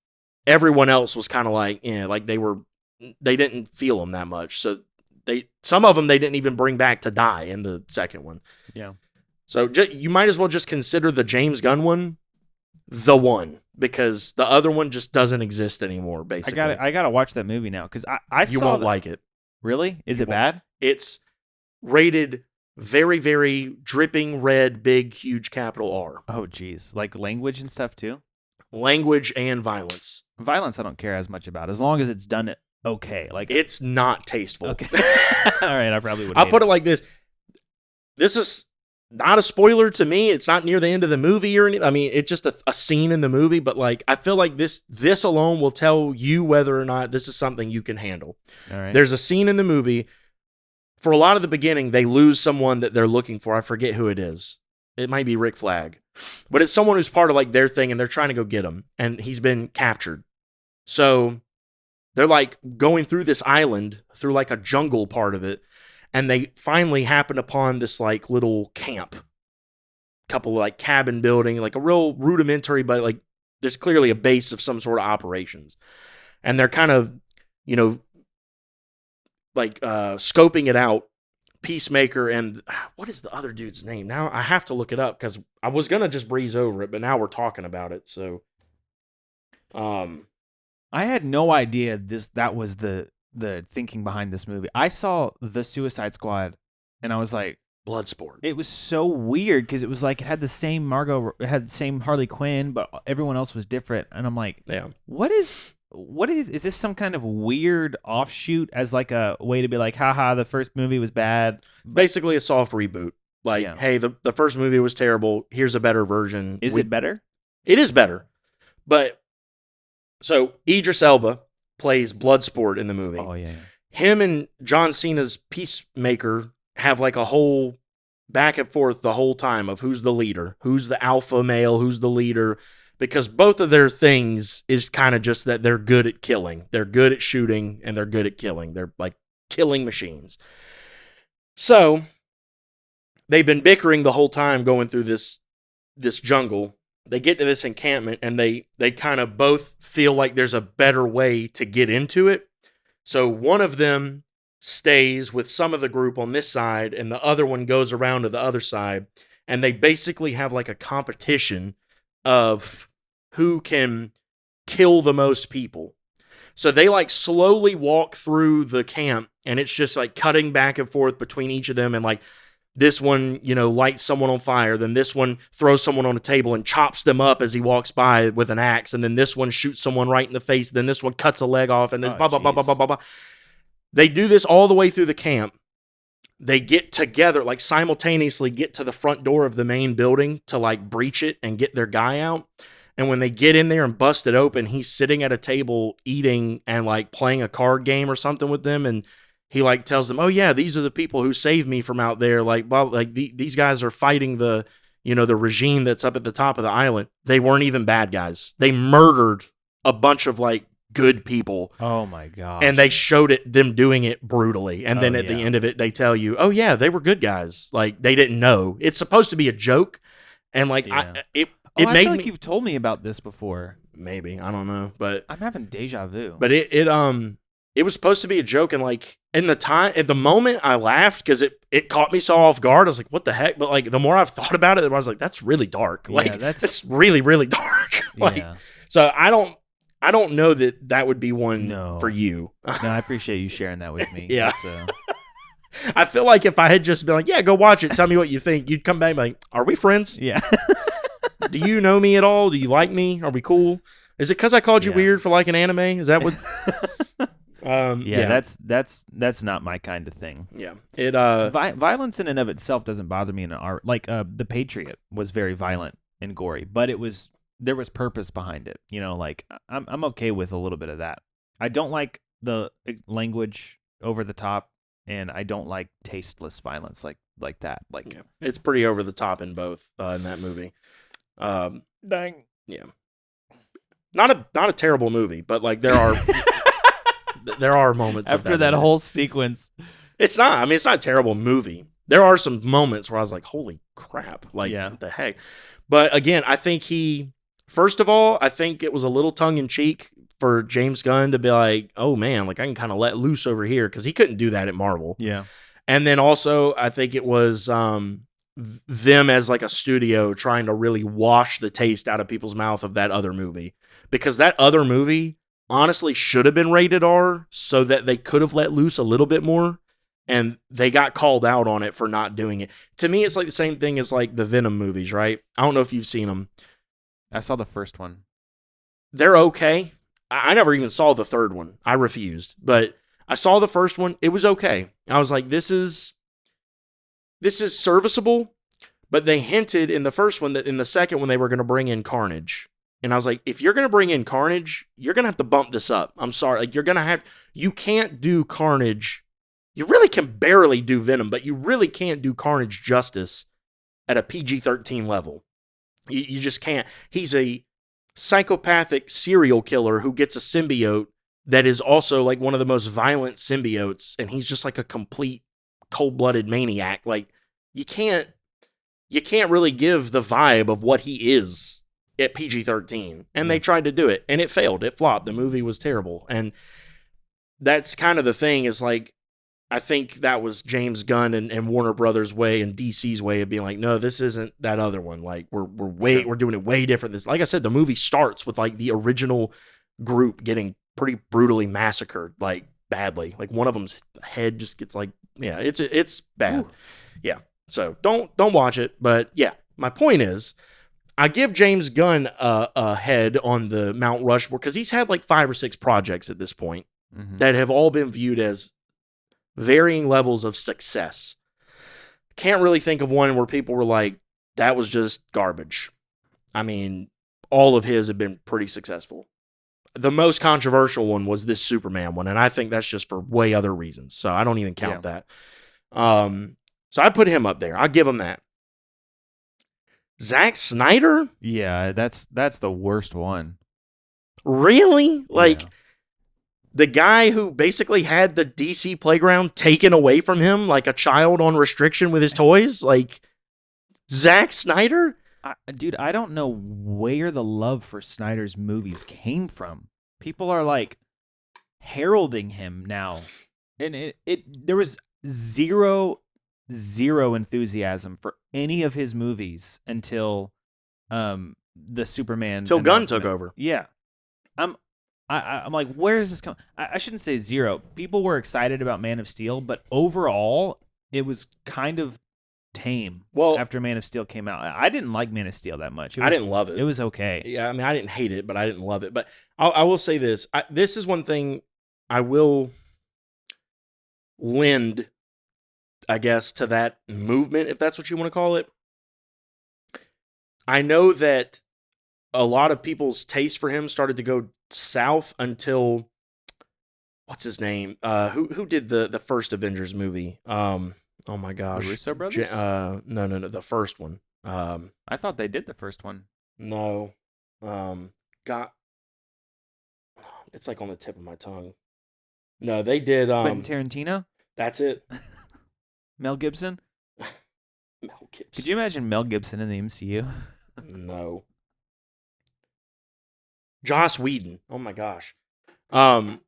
everyone else was kind of like, like they didn't feel them that much. So some of them they didn't even bring back to die in the second one. Yeah. So you might as well just consider the James Gunn one the one, because the other one just doesn't exist anymore, basically. I gotta watch that movie now, because you won't like it. Really? Is it bad? It's rated very, very dripping red, big, huge capital R. Oh, geez. Like language and stuff too? Language and violence. Violence I don't care as much about, as long as it's done okay. Like, it's not tasteful. Okay. All right, I probably would. I'll put it like this. This is not a spoiler to me. It's not near the end of the movie or anything. I mean, it's just a scene in the movie, but like, I feel like this alone will tell you whether or not this is something you can handle. All right. There's a scene in the movie. For a lot of the beginning, they lose someone that they're looking for. I forget who it is. It might be Rick Flag, but it's someone who's part of like their thing, and they're trying to go get him, and he's been captured. So they're like going through this island, through like a jungle part of it, and they finally happen upon this like little camp, couple of like cabin building, like a real rudimentary, but like this clearly a base of some sort of operations. And they're kind of, like scoping it out. Peacemaker and what is the other dude's name? Now I have to look it up, because I was gonna just breeze over it, but now we're talking about it. So, I had no idea that was the thinking behind this movie. I saw The Suicide Squad, and I was like, Bloodsport. It was so weird, because it was like it had the same it had the same Harley Quinn, but everyone else was different, and I'm like, yeah, what is this some kind of weird offshoot as like a way to be like, haha, the first movie was bad? Basically a soft reboot. Like, hey, the first movie was terrible. Here's a better version. Is it better? It is better. But, so, Idris Elba plays Bloodsport in the movie. Oh, yeah. Him and John Cena's Peacemaker have like a whole back and forth the whole time of who's the leader, who's the alpha male, who's the leader. because both of their things is kind of just that they're good at killing. They're good at shooting, and they're good at killing. They're like killing machines. So they've been bickering the whole time going through this jungle. They get to this encampment, and they kind of both feel like there's a better way to get into it. So one of them stays with some of the group on this side, and the other one goes around to the other side, and they basically have like a competition of who can kill the most people. So they like slowly walk through the camp, and it's just like cutting back and forth between each of them, and like this one, lights someone on fire. Then this one throws someone on a table and chops them up as he walks by with an axe. And then this one shoots someone right in the face. Then this one cuts a leg off. And then blah, blah, blah, blah, blah, blah, blah. They do this all the way through the camp. They get together, like simultaneously get to the front door of the main building to like breach it and get their guy out. And when they get in there and bust it open, he's sitting at a table eating and like playing a card game or something with them. And he like tells them, "Oh yeah, these are the people who saved me from out there. Like, these guys are fighting the regime that's up at the top of the island. They weren't even bad guys. They murdered a bunch of like good people. Oh my gosh. And they showed them doing it brutally. And then at the end of it, they tell you, oh yeah, they were good guys. Like they didn't know. It's supposed to be a joke. And like it I made feel me. like you've told me about this before. Maybe, I don't know, but I'm having deja vu. But it was supposed to be a joke, and like at the moment I laughed because it caught me so off guard. I was like, what the heck? But like the more I've thought about it, I was like, that's really dark. Yeah, like that's really, really dark. Like so I don't know that would be one for you. No, I appreciate you sharing that with me. Yeah. I feel like if I had just been like, yeah, go watch it, tell me what you think, you'd come back and be like, are we friends? Yeah. Do you know me at all? Do you like me? Are we cool? Is it because I called you weird for like an anime? Is that what? That's not my kind of thing. Yeah. Violence in and of itself doesn't bother me in art. Like The Patriot was very violent and gory, but there was purpose behind it. Like I'm okay with a little bit of that. I don't like the language over the top, and I don't like tasteless violence like that. Like it's pretty over the top in both in that movie. Dang. Yeah. Not a terrible movie, but like there are there are moments after that whole sequence. It's not. I mean, it's not a terrible movie. There are some moments where I was like, "Holy crap!" Like, what the heck? But again, I think first of all, I think it was a little tongue in cheek for James Gunn to be like, "Oh man, like I can kind of let loose over here," because he couldn't do that at Marvel. Yeah. And then also, I think it was them as like a studio trying to really wash the taste out of people's mouth of that other movie, because that other movie honestly should have been rated R so that they could have let loose a little bit more, and they got called out on it for not doing it. To me, it's like the same thing as like the Venom movies, right? I don't know if you've seen them. I saw the first one. They're okay. I never even saw the third one. I refused, but I saw the first one. It was okay. I was like, this is serviceable, but they hinted in the first one that in the second one they were going to bring in Carnage. And I was like, if you're going to bring in Carnage, you're going to have to bump this up. I'm sorry. Like you can't do Carnage. You really can barely do Venom, but you really can't do Carnage justice at a PG-13 level. You just can't. He's a psychopathic serial killer who gets a symbiote that is also like one of the most violent symbiotes, and he's just like a complete cold-blooded maniac. Like you can't really give the vibe of what he is at PG-13, and they tried to do it, and it failed. It flopped. The movie was terrible, and that's kind of the thing. Is like, I think that was James Gunn and Warner Brothers' way and DC's way of being like, no, this isn't that other one. Like we're doing it way different. This, like I said, the movie starts with like the original group getting pretty brutally massacred, like badly. Like one of them's head just gets like, yeah, it's bad. Ooh. Yeah. So don't watch it. But yeah, my point is, I give James Gunn a head on the Mount Rushmore because he's had like 5 or 6 projects at this point that have all been viewed as varying levels of success. Can't really think of one where people were like, that was just garbage. I mean, all of his have been pretty successful. The most controversial one was this Superman one, and I think that's just for way other reasons. So I don't even count that. So I put him up there. I'll give him that. Zack Snyder? Yeah, that's the worst one. Really? Like, Yeah. the guy who basically had the DC playground taken away from him like a child on restriction with his toys? Like, Zack Snyder? Dude, I don't know where the love for Snyder's movies came from. People are like heralding him now. And there was zero enthusiasm for any of his movies until the Superman Till Gunn announcement. took over. Yeah. I'm like, where is this coming? I shouldn't say zero. People were excited about Man of Steel, but overall, it was kind of tame after Man of Steel came out. I didn't like Man of Steel that much. I didn't love it. It was okay. Yeah, I mean, I didn't hate it, but I didn't love it. But I will say this. This is one thing I will lend, I guess, to that movement, if that's what you want to call it. I know that a lot of people's taste for him started to go south until, what's his name? Who did the first Avengers movie? Oh my gosh, The Russo brothers? No, the first one. I thought they did the first one. No, it's like on the tip of my tongue. No, they did. Quentin Tarantino? That's it. Mel Gibson? Mel Gibson. Could you imagine Mel Gibson in the MCU? No. Joss Whedon. Oh my gosh. When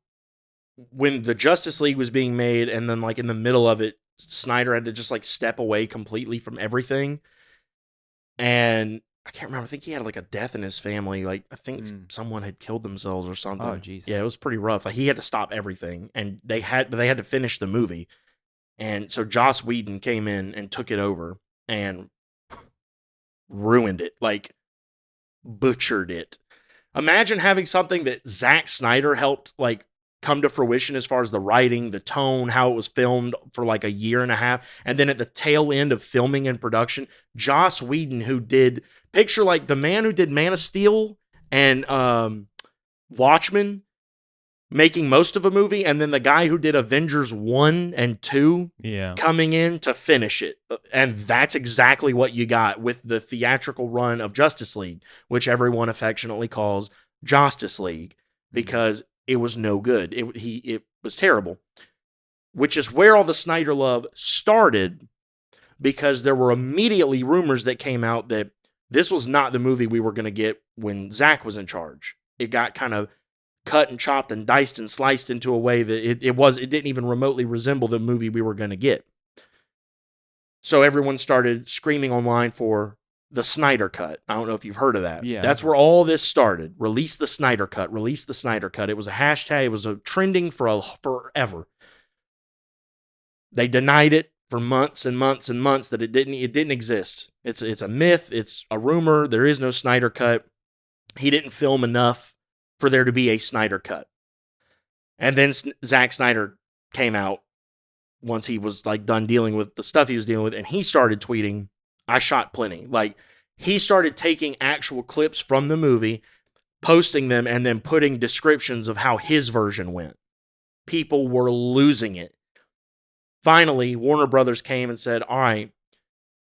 the Justice League was being made, and then like in the middle of it, Snyder had to just like step away completely from everything. And I can't remember. I think he had like a death in his family. Like I think someone had killed themselves or something. Oh jeez. Yeah, it was pretty rough. Like he had to stop everything, and they had to finish the movie. And so Joss Whedon came in and took it over and ruined it, like butchered it. Imagine having something that Zack Snyder helped like come to fruition as far as the writing, the tone, how it was filmed for like a year and a half. And then at the tail end of filming and production, Joss Whedon, who did, picture like the man who did Man of Steel and Watchmen, making most of a movie, and then the guy who did Avengers 1 and 2 coming in to finish it. And that's exactly what you got with the theatrical run of Justice League, which everyone affectionately calls Justice League, because it was no good. It was terrible. Which is where all the Snyder love started, because there were immediately rumors that came out that this was not the movie we were going to get when Zack was in charge. It got kind of cut and chopped and diced and sliced into a way that it didn't even remotely resemble the movie we were going to get. So everyone started screaming online for the Snyder Cut. I don't know if you've heard of that. Yeah. That's where all this started. Release the Snyder Cut. Release the Snyder Cut. It was a hashtag. It was a trending for forever. They denied it for months and months and months that it didn't exist. It's a myth. It's a rumor. There is no Snyder Cut. He didn't film enough for there to be a Snyder Cut. And then Zack Snyder came out once he was like done dealing with the stuff he was dealing with, and he started tweeting, "I shot plenty." Like, he started taking actual clips from the movie, posting them, and then putting descriptions of how his version went. People were losing it. Finally, Warner Brothers came and said, "All right,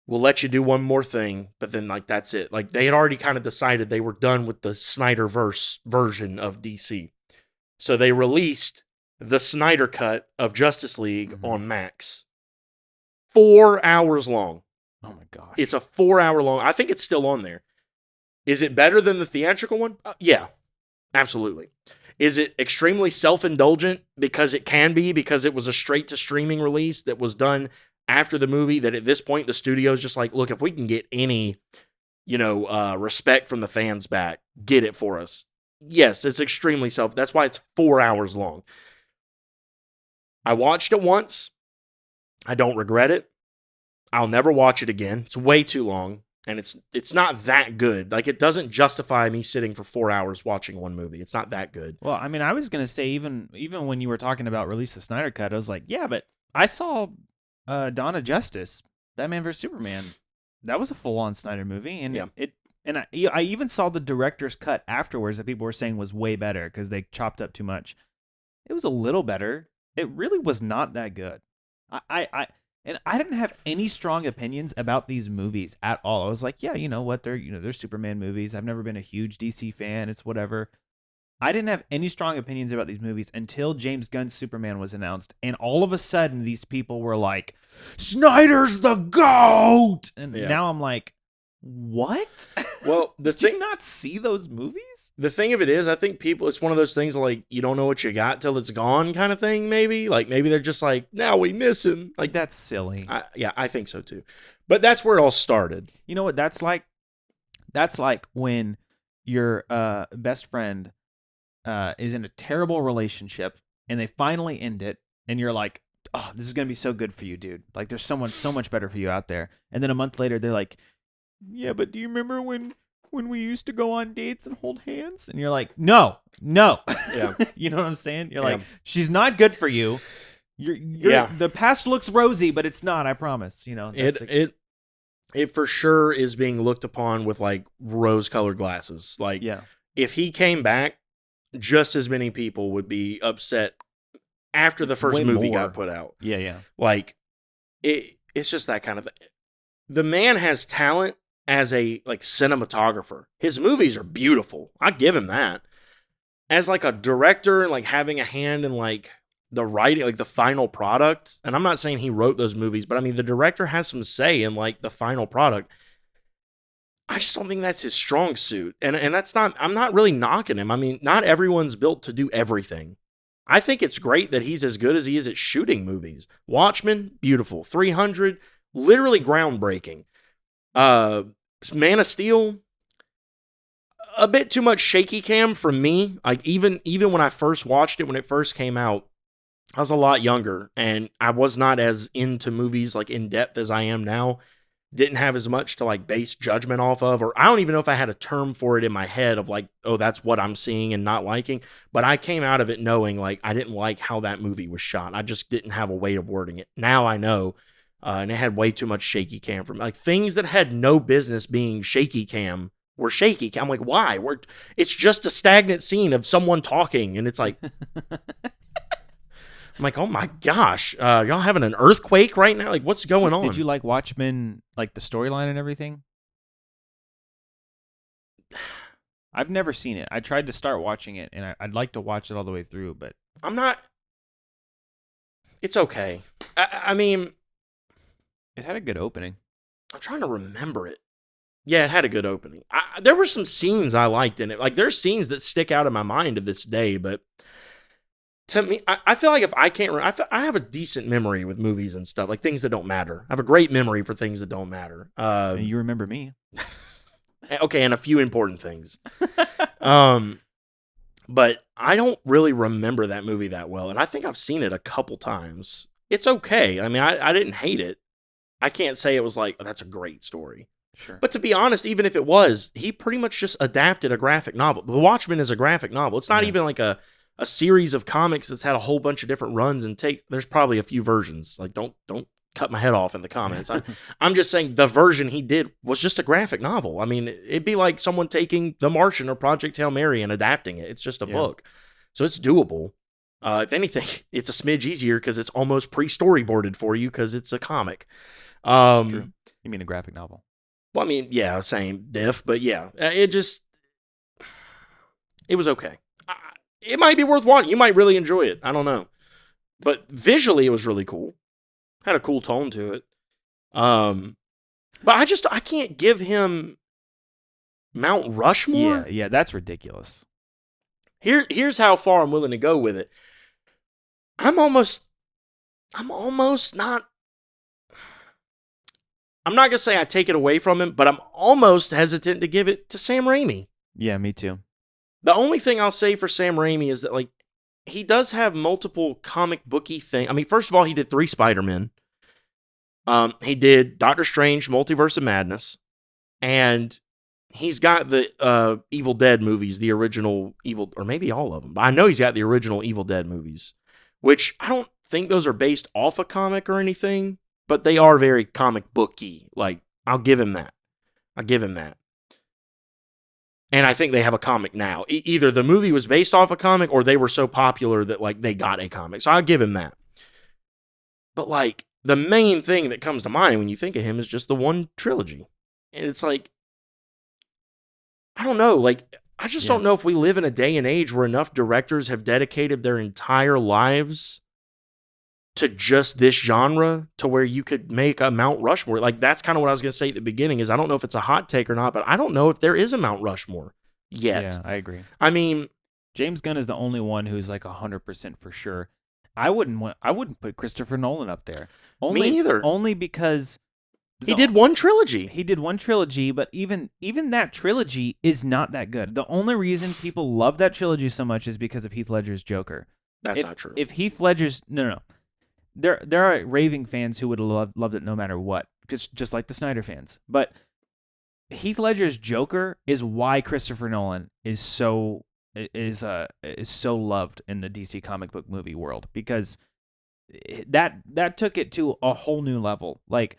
we'll let you do one more thing," but then like that's it. Like, they had already kind of decided they were done with the Snyderverse version of DC. So they released the Snyder Cut of Justice League on Max. 4 hours long. Oh my gosh. It's a 4 hour long. I think it's still on there. Is it better than the theatrical one? Yeah, absolutely. Is it extremely self-indulgent? Because it can be, because it was a straight to streaming release that was done after the movie, that at this point the studio's just like, look, if we can get any, respect from the fans back, get it for us. Yes, it's extremely that's why it's 4 hours long. I watched it once. I don't regret it. I'll never watch it again. It's way too long, and it's not that good. Like, it doesn't justify me sitting for 4 hours watching one movie. It's not that good. Well, I mean, I was going to say, even when you were talking about release the Snyder Cut, I was like, yeah, but I saw Dawn of Justice, Batman vs. Superman. That was a full-on Snyder movie, and I even saw the director's cut afterwards that people were saying was way better because they chopped up too much. It was a little better. It really was not that good. And I didn't have any strong opinions about these movies at all. I was like, yeah, you know what? They're Superman movies. I've never been a huge DC fan. It's whatever. I didn't have any strong opinions about these movies until James Gunn's Superman was announced. And all of a sudden, these people were like, Snyder's the GOAT! And now I'm like, what? Well, did you not see those movies? The thing of it is, I think it's one of those things like, you don't know what you got till it's gone kind of thing, maybe. Like, maybe they're just like, now we miss him. Like, that's silly. I think so too. But that's where it all started. You know what that's like? That's like when your best friend is in a terrible relationship and they finally end it, and you're like, oh, this is going to be so good for you, dude. Like, there's someone so much better for you out there. And then a month later, they're like, yeah, but do you remember when we used to go on dates and hold hands? And you're like, no. Yeah. You know what I'm saying? You're like, she's not good for you. The past looks rosy, but it's not, I promise. You know, it for sure is being looked upon with like rose-colored glasses. Like, if he came back, just as many people would be upset after the first movie got put out. Yeah. Like, it's just that kind of thing. The man has talent as a like cinematographer. His movies are beautiful. I give him that. As like a director, like having a hand in like the writing, like the final product. And I'm not saying he wrote those movies, but I mean the director has some say in like the final product. I just don't think that's his strong suit. And that's not, I'm not really knocking him. I mean, not everyone's built to do everything. I think it's great that he's as good as he is at shooting movies. Watchmen, beautiful. 300, literally groundbreaking. Man of Steel, a bit too much shaky cam for me. Like even when I first watched it, when it first came out, I was a lot younger and I was not as into movies like in depth as I am now. Didn't have as much to like base judgment off of, or I don't even know if I had a term for it in my head of like, oh, that's what I'm seeing and not liking. But I came out of it knowing like I didn't like how that movie was shot. I just didn't have a way of wording it. Now I know. And it had way too much shaky cam from like things that had no business being shaky cam were shaky cam. I'm like, why? It's just a stagnant scene of someone talking, and it's like, I'm like, oh my gosh, y'all having an earthquake right now? Like, what's going on? Did you like Watchmen, like the storyline and everything? I've never seen it. I tried to start watching it, and I'd like to watch it all the way through, but I'm not. It's okay. I mean. It had a good opening. I'm trying to remember it. Yeah, it had a good opening. There were some scenes I liked in it. Like, there's scenes that stick out in my mind to this day, but to me, I feel like if I can't I have a decent memory with movies and stuff, like things that don't matter. I have a great memory for things that don't matter. And you remember me. Okay, and a few important things. But I don't really remember that movie that well, and I think I've seen it a couple times. It's okay. I mean, I didn't hate it. I can't say it was like, oh, that's a great story. Sure. But to be honest, even if it was, he pretty much just adapted a graphic novel. The Watchmen is a graphic novel. It's not even like a series of comics that's had a whole bunch of different runs and there's probably a few versions. Like, don't cut my head off in the comments. I'm just saying the version he did was just a graphic novel. I mean, it'd be like someone taking The Martian or Project Hail Mary and adapting it. It's just a book. So it's doable. If anything, it's a smidge easier because it's almost pre-storyboarded for you because it's a comic. That's true. You mean a graphic novel? Well, I mean, yeah, same diff, but yeah, it was okay. It might be worth watching. You might really enjoy it. I don't know. But visually, it was really cool. Had a cool tone to it. But I can't give him Mount Rushmore. Yeah, that's ridiculous. Here's how far I'm willing to go with it. I'm almost not. I'm not gonna say I take it away from him, but I'm almost hesitant to give it to Sam Raimi. Yeah, me too. The only thing I'll say for Sam Raimi is that like he does have multiple comic booky things. I mean, first of all, he did 3 Spider-Men. He did Doctor Strange, Multiverse of Madness, and he's got the Evil Dead movies, the original Evil, or maybe all of them. But I know he's got the original Evil Dead movies, which I don't think those are based off a comic or anything, but they are very comic booky. Like, I'll give him that. And I think they have a comic now. Either the movie was based off a comic or they were so popular that like they got a comic. So I'll give him that. But like, the main thing that comes to mind when you think of him is just the one trilogy. And it's like, I don't know. Like, I just don't know if we live in a day and age where enough directors have dedicated their entire lives to just this genre to where you could make a Mount Rushmore. Like, that's kind of what I was going to say at the beginning is I don't know if it's a hot take or not, but I don't know if there is a Mount Rushmore yet. Yeah, I agree. I mean, James Gunn is the only one who's like 100% for sure. I wouldn't put Christopher Nolan up there. Me either. Only because he did one trilogy. He did one trilogy, but even that trilogy is not that good. The only reason people love that trilogy so much is because of Heath Ledger's Joker. That's not true. If Heath Ledger's no. There are raving fans who would have loved it no matter what, just like the Snyder fans. But Heath Ledger's Joker is why Christopher Nolan is so loved in the DC comic book movie world, because that took it to a whole new level. Like,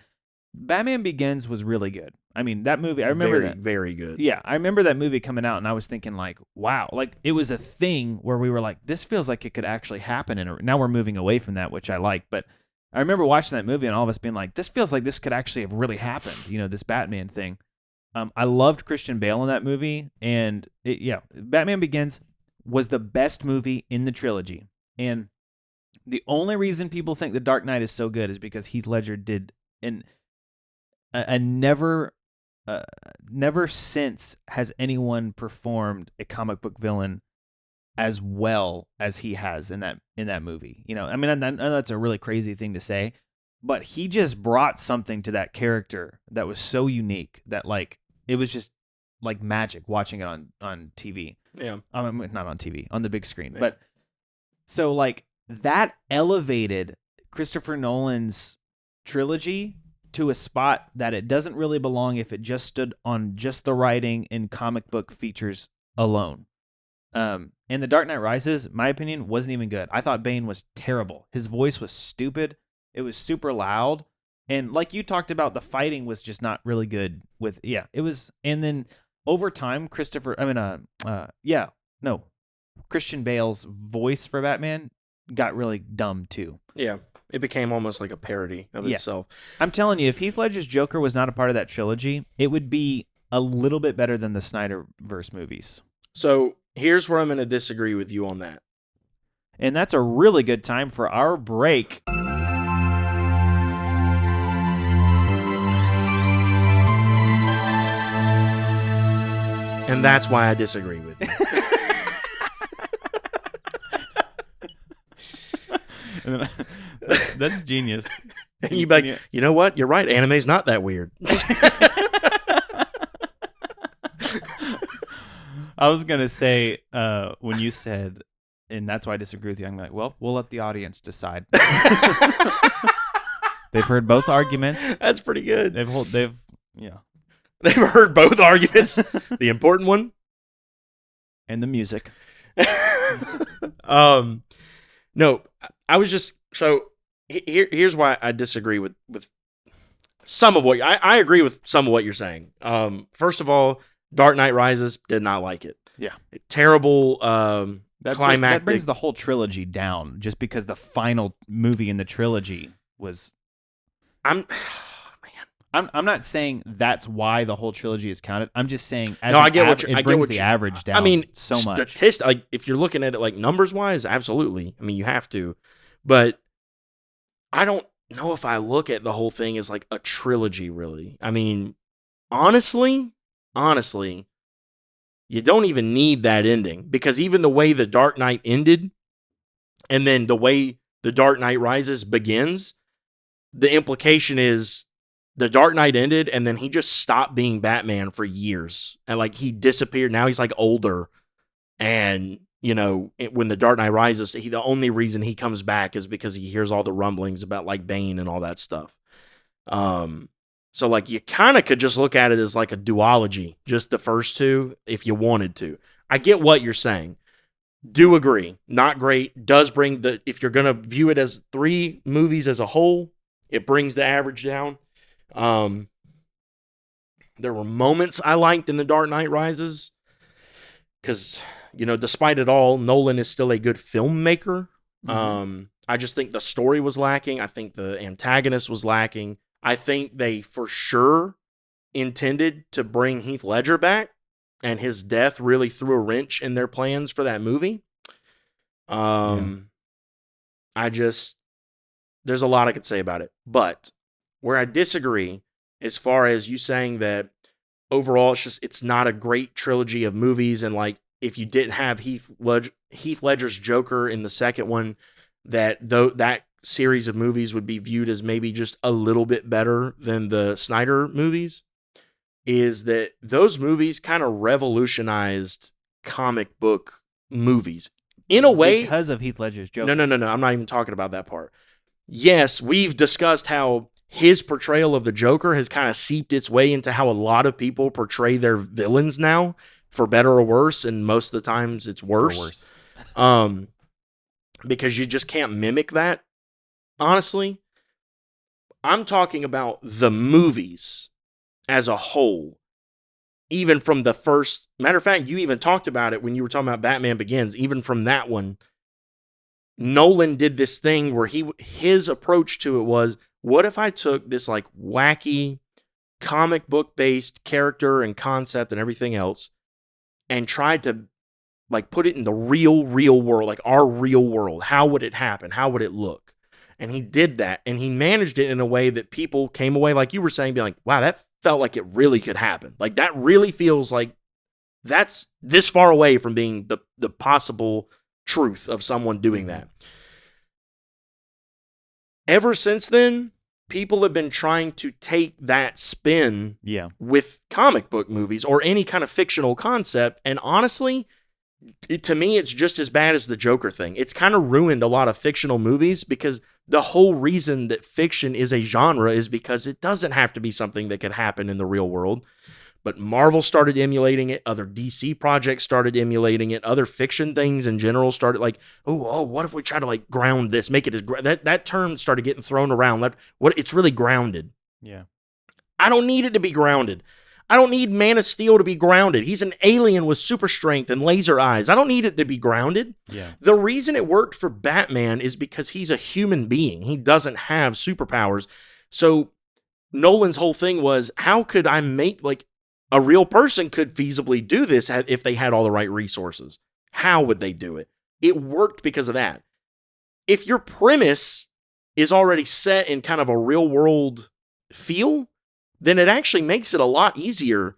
Batman Begins was really good. I mean, that movie, I remember that. Very good. Yeah, I remember that movie coming out, and I was thinking, like, wow. Like, it was a thing where we were like, this feels like it could actually happen. And now we're moving away from that, which I like. But I remember watching that movie and all of us being like, this feels like this could actually have really happened, this Batman thing. I loved Christian Bale in that movie. And, Batman Begins was the best movie in the trilogy. And the only reason people think The Dark Knight is so good is because Heath Ledger did never since has anyone performed a comic book villain as well as he has in that movie. I mean, I know that's a really crazy thing to say, but he just brought something to that character that was so unique that, like, it was just like magic watching it on TV. Yeah. Not on TV, on the big screen. Yeah. But so, like, that elevated Christopher Nolan's trilogy to a spot that it doesn't really belong if it just stood on just the writing and comic book features alone. And The Dark Knight Rises, my opinion, wasn't even good. I thought Bane was terrible. His voice was stupid. It was super loud. And like you talked about, the fighting was just not really good it was. And then over time, Christian Bale's voice for Batman got really dumb too. Yeah. It became almost like a parody of itself. I'm telling you, if Heath Ledger's Joker was not a part of that trilogy, it would be a little bit better than the Snyderverse movies. So here's where I'm going to disagree with you on that. And that's a really good time for our break. And that's why I disagree with you. That's genius. And you'd be like, you know what? You're right. Anime's not that weird. I was going to say, when you said, and that's why I disagree with you, I'm like, well, we'll let the audience decide. They've heard both arguments. That's pretty good. They've heard both arguments. The important one. And the music. No, I was just, so here's why I disagree with some of what, I agree with some of what you're saying. First of all, Dark Knight Rises, did not like it. Yeah. Terrible climactic. That brings the whole trilogy down, just because the final movie in the trilogy was... I'm not saying that's why the whole trilogy is counted. I'm just saying it brings the average down. I mean, so much. Like, if you're looking at it like numbers wise, absolutely. I mean, you have to, but I don't know if I look at the whole thing as like a trilogy. Really, I mean, honestly, you don't even need that ending, because even the way the Dark Knight ended, and then the way the Dark Knight Rises begins, the implication is the Dark Knight ended, and then he just stopped being Batman for years. And, like, he disappeared. Now he's, like, older. And, when the Dark Knight Rises, the only reason he comes back is because he hears all the rumblings about, like, Bane and all that stuff. So, like, you kind of could just look at it as, like, a duology. Just the first two, if you wanted to. I get what you're saying. Do agree. Not great. Does bring if you're going to view it as 3 movies as a whole, it brings the average down. There were moments I liked in The Dark Knight Rises, because, despite it all, Nolan is still a good filmmaker. I just think the story was lacking. I think the antagonist was lacking. I think they for sure intended to bring Heath Ledger back, and his death really threw a wrench in their plans for that movie. There's a lot I could say about it, but where I disagree, as far as you saying that overall it's not a great trilogy of movies, and like if you didn't have Heath Ledger's Joker in the second one, that series of movies would be viewed as maybe just a little bit better than the Snyder movies, is that those movies kind of revolutionized comic book movies in a way because of Heath Ledger's Joker. No. I'm not even talking about that part. Yes, we've discussed how his portrayal of the Joker has kind of seeped its way into how a lot of people portray their villains now, for better or worse, and most of the times it's worse. Because you just can't mimic that, honestly. I'm talking about the movies as a whole. Even from the first... Matter of fact, you even talked about it when you were talking about Batman Begins. Even from that one, Nolan did this thing where his approach to it was, what if I took this like wacky comic book based character and concept and everything else and tried to like put it in the real world, like our real world. How would it happen? How would it look? And he did that, and he managed it in a way that people came away, like you were saying, being like, wow, that felt like it really could happen. Like that really feels like that's this far away from being the possible truth of someone doing that. Ever since then, people have been trying to take that spin with comic book movies or any kind of fictional concept, and honestly, to me, it's just as bad as the Joker thing. It's kind of ruined a lot of fictional movies, because the whole reason that fiction is a genre is because it doesn't have to be something that could happen in the real world. But Marvel started emulating it. Other DC projects started emulating it. Other fiction things in general started like, oh, what if we try to like ground this, make it as that term started getting thrown around. It's really grounded. Yeah. I don't need it to be grounded. I don't need Man of Steel to be grounded. He's an alien with super strength and laser eyes. I don't need it to be grounded. Yeah. The reason it worked for Batman is because he's a human being. He doesn't have superpowers. So Nolan's whole thing was, how could I make like a real person could feasibly do this if they had all the right resources? How would they do it? It worked because of that. If your premise is already set in kind of a real world feel, then it actually makes it a lot easier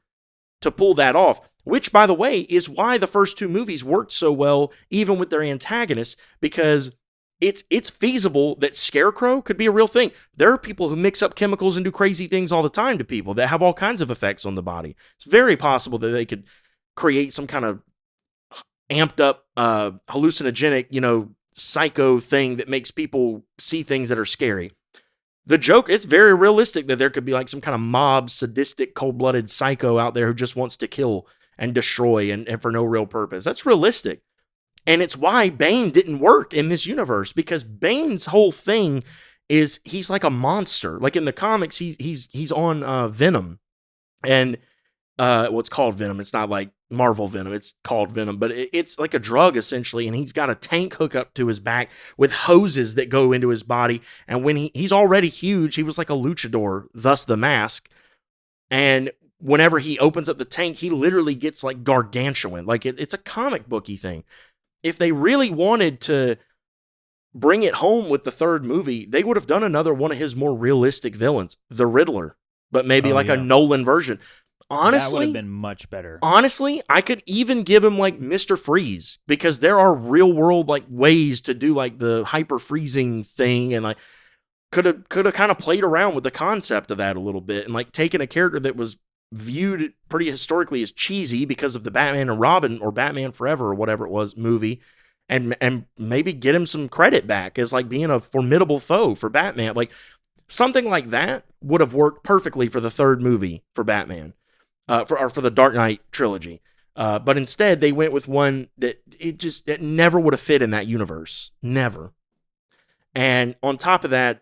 to pull that off, which, by the way, is why the first two movies worked so well, even with their antagonists, because it's feasible that Scarecrow could be a real thing. There are people who mix up chemicals and do crazy things all the time to people that have all kinds of effects on the body. It's very possible that they could create some kind of amped up, hallucinogenic, psycho thing that makes people see things that are scary. The Joker, it's very realistic that there could be like some kind of mob, sadistic, cold-blooded psycho out there who just wants to kill and destroy and for no real purpose. That's realistic. And it's why Bane didn't work in this universe, because Bane's whole thing is he's like a monster. Like in the comics, he's on Venom. And it's called Venom. It's not like Marvel Venom. It's called Venom, but it's like a drug essentially. And he's got a tank hook up to his back with hoses that go into his body. And when he's already huge, he was like a luchador, thus the mask. And whenever he opens up the tank, he literally gets like gargantuan. Like it's a comic booky thing. If they really wanted to bring it home with the third movie, they would have done another one of his more realistic villains, the Riddler, but maybe a Nolan version. Honestly, that would have been much better. Honestly, I could even give him like Mr. Freeze, because there are real world like ways to do like the hyper freezing thing, and like could have kind of played around with the concept of that a little bit, and like taken a character that was viewed pretty historically as cheesy because of the Batman and Robin or Batman Forever or whatever it was movie, and maybe get him some credit back as like being a formidable foe for Batman. Like something like that would have worked perfectly for the third movie for Batman, for the Dark Knight trilogy. But instead they went with one that it never would have fit in that universe. Never. And on top of that,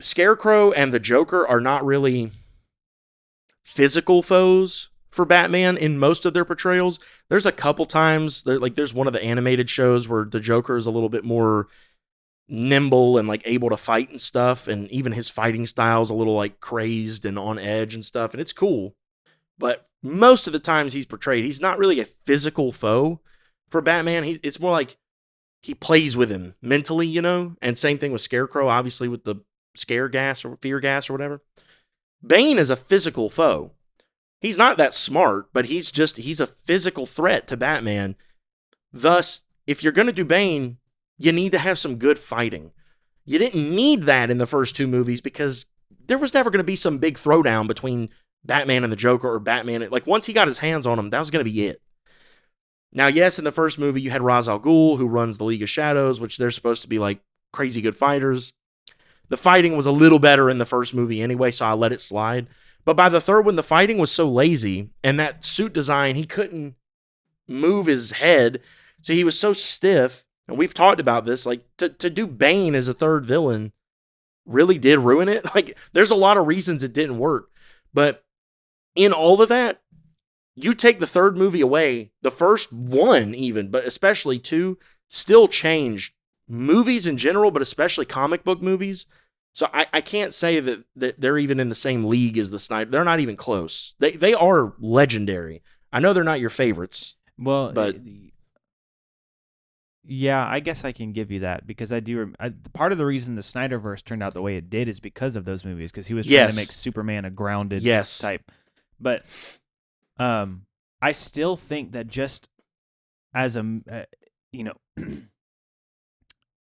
Scarecrow and the Joker are not really physical foes for Batman in most of their portrayals. There's a couple times, there's one of the animated shows where the Joker is a little bit more nimble and like able to fight and stuff, and even his fighting style's a little like crazed and on edge and stuff, and it's cool. But most of the times he's portrayed, he's not really a physical foe for Batman. It's more like he plays with him mentally, you know? And same thing with Scarecrow, obviously, with the scare gas or fear gas or whatever. Bane is a physical foe. He's not that smart, but he's a physical threat to Batman. Thus, if you're going to do Bane, you need to have some good fighting. You didn't need that in the first two movies because there was never going to be some big throwdown between Batman and the Joker, or Batman. Like, once he got his hands on him, that was going to be it. Now, yes, in the first movie, you had Ra's al Ghul, who runs the League of Shadows, which they're supposed to be like crazy good fighters. The fighting was a little better in the first movie anyway, so I let it slide. But by the third one, the fighting was so lazy, and that suit design, he couldn't move his head, so he was so stiff. And we've talked about this, like, to do Bane as a third villain really did ruin it. Like, there's a lot of reasons it didn't work. But in all of that, you take the third movie away, the first one even, but especially two, still changed movies in general, but especially comic book movies. So I can't say that they're even in the same league as the Snyder. They're not even close. They are legendary. I know they're not your favorites. Well, but yeah, I guess I can give you that because I do. Part of the reason the Snyderverse turned out the way it did is because of those movies, because he was trying to make Superman a grounded type. But I still think that just as a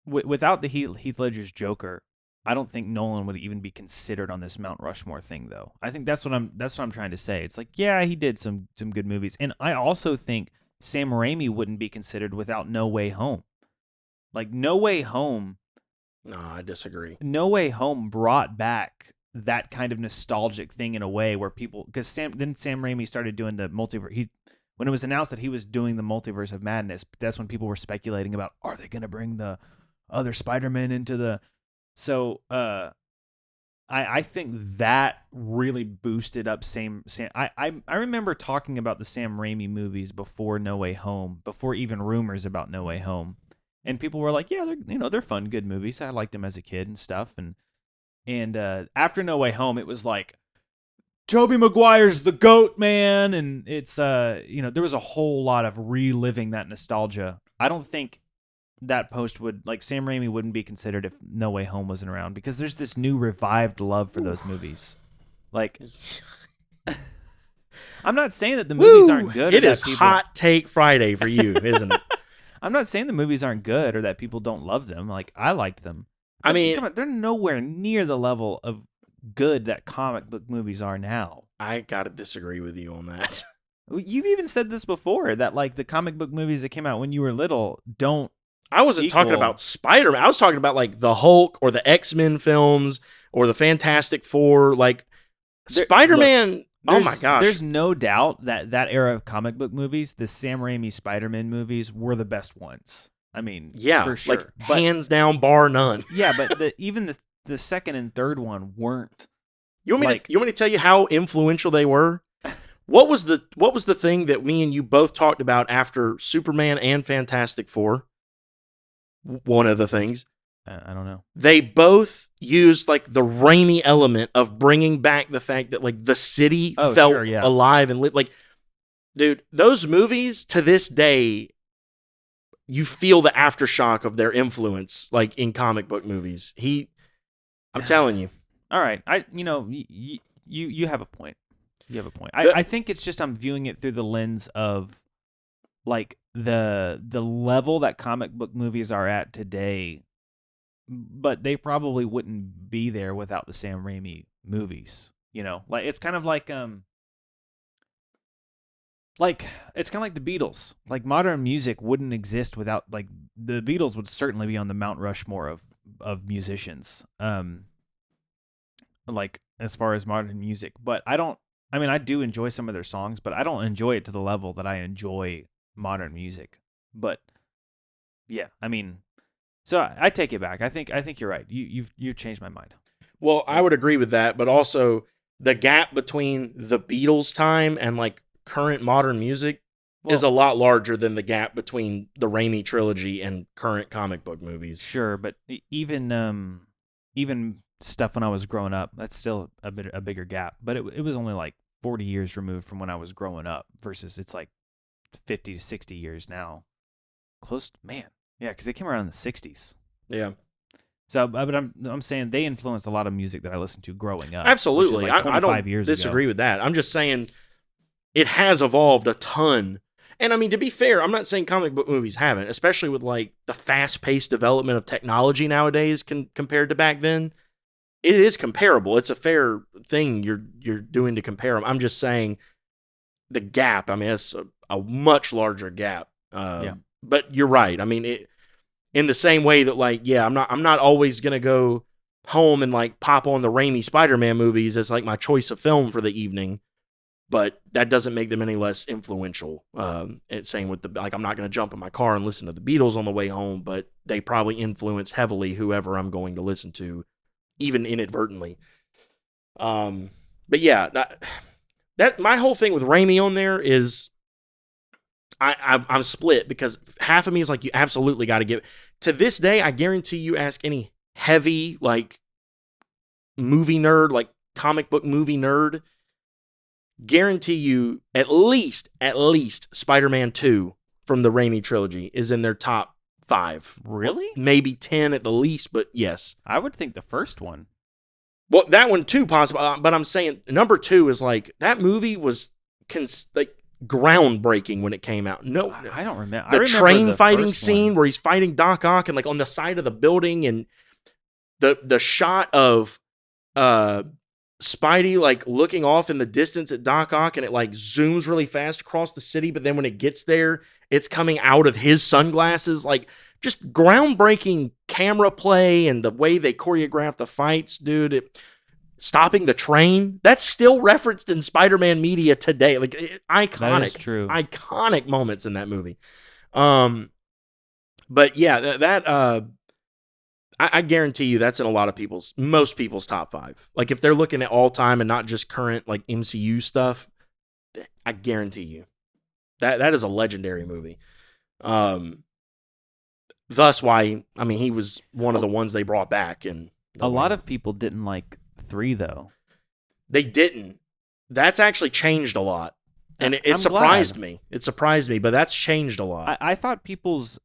without the Heath Ledger's Joker, I don't think Nolan would even be considered on this Mount Rushmore thing, though. I think that's what I'm trying to say. It's like, yeah, he did some good movies, and I also think Sam Raimi wouldn't be considered without No Way Home. Like, No Way Home. No, I disagree. No Way Home brought back that kind of nostalgic thing in a way where people, because Sam Raimi started doing the multiverse. When it was announced that he was doing the Multiverse of Madness, that's when people were speculating about, are they going to bring the other Spider-Man into the... So, I think that really boosted up Sam. I remember talking about the Sam Raimi movies before No Way Home, before even rumors about No Way Home, and people were like, "Yeah, they're fun, good movies. I liked them as a kid and stuff." And after No Way Home, it was like, Tobey Maguire's the GOAT, man, and it's there was a whole lot of reliving that nostalgia. I don't think that post would, like, Sam Raimi wouldn't be considered if No Way Home wasn't around, because there's this new revived love for those movies. Like, I'm not saying that the movies aren't good. It is Hot Take Friday for you, isn't it? I'm not saying the movies aren't good or that people don't love them. Like, I liked them. I mean, come on, they're nowhere near the level of good that comic book movies are now. I gotta disagree with you on that. You've even said this before, that like the comic book movies that came out when you were little don't. I wasn't talking about Spider-Man. I was talking about like the Hulk or the X-Men films or the Fantastic Four. Like, Spider-Man. Oh my gosh. There's no doubt that era of comic book movies, the Sam Raimi Spider-Man movies, were the best ones. I mean, yeah, for sure. Like, hands down, bar none. Yeah, but even the second and third one weren't. You want me to tell you how influential they were? What was the thing that me and you both talked about after Superman and Fantastic Four? One of the things. I don't know. They both used like the Raimi element of bringing back the fact that like the city felt alive and lit. Like, dude, those movies to this day, you feel the aftershock of their influence, like in comic book movies. I'm telling you. All right, you have a point. You have a point. I think it's just I'm viewing it through the lens of like the level that comic book movies are at today, but they probably wouldn't be there without the Sam Raimi movies. Like it's kind of like it's kind of like the Beatles. Like, modern music wouldn't exist without, like, the Beatles would certainly be on the Mount Rushmore of musicians. Like, as far as modern music, but I do enjoy some of their songs, but I don't enjoy it to the level that I enjoy modern music. But yeah, I mean, so I take it back. I think you're right. You've changed my mind. Well, I would agree with that, but also the gap between the Beatles time and like current modern music is a lot larger than the gap between the Raimi trilogy and current comic book movies. Sure, but even stuff when I was growing up, that's still a bigger gap. But it was only like 40 years removed from when I was growing up versus it's like 50 to 60 years now. Close, man. Yeah, because they came around in the 60s. Yeah. So, but I'm saying they influenced a lot of music that I listened to growing up. Absolutely. Like I don't disagree with that. I'm just saying it has evolved a ton. And I mean, to be fair, I'm not saying comic book movies haven't, especially with like the fast-paced development of technology nowadays compared to back then. It is comparable. It's a fair thing you're doing to compare them. I'm just saying the gap. I mean, it's a much larger gap. But you're right. I mean, in the same way that like, yeah, I'm not always gonna go home and like pop on the Raimi Spider-Man movies as like my choice of film for the evening. But that doesn't make them any less influential. It's saying with like, I'm not going to jump in my car and listen to the Beatles on the way home, but they probably influence heavily whoever I'm going to listen to, even inadvertently. But yeah, that my whole thing with Raimi on there is I'm split because half of me is like, you absolutely got to give. To this day, I guarantee you ask any heavy like movie nerd, like comic book movie nerd, guarantee you at least Spider-Man 2 from the Raimi trilogy is in their top 5. Really? Maybe 10 at the least, but yes. I would think the first one. Well, that one too possible, but I'm saying number 2 is like, that movie was like groundbreaking when it came out. No, I don't remember. The train fighting scene where he's fighting Doc Ock and like on the side of the building, and the shot of Spidey like looking off in the distance at Doc Ock, and it like zooms really fast across the city, but then when it gets there, it's coming out of his sunglasses. Like, just groundbreaking camera play and the way they choreograph the fights, dude. Stopping the train, that's still referenced in Spider-Man media today. Like, iconic, that is true. Iconic moments in that movie. But yeah, I guarantee you that's in a lot of most people's top 5. Like, if they're looking at all time and not just current like MCU stuff, I guarantee you that is a legendary movie. Thus why, I mean, he was one of the ones they brought back. And a lot of people didn't like 3 though. They didn't. That's actually changed a lot. And it surprised me. It surprised me, but that's changed a lot. I thought people's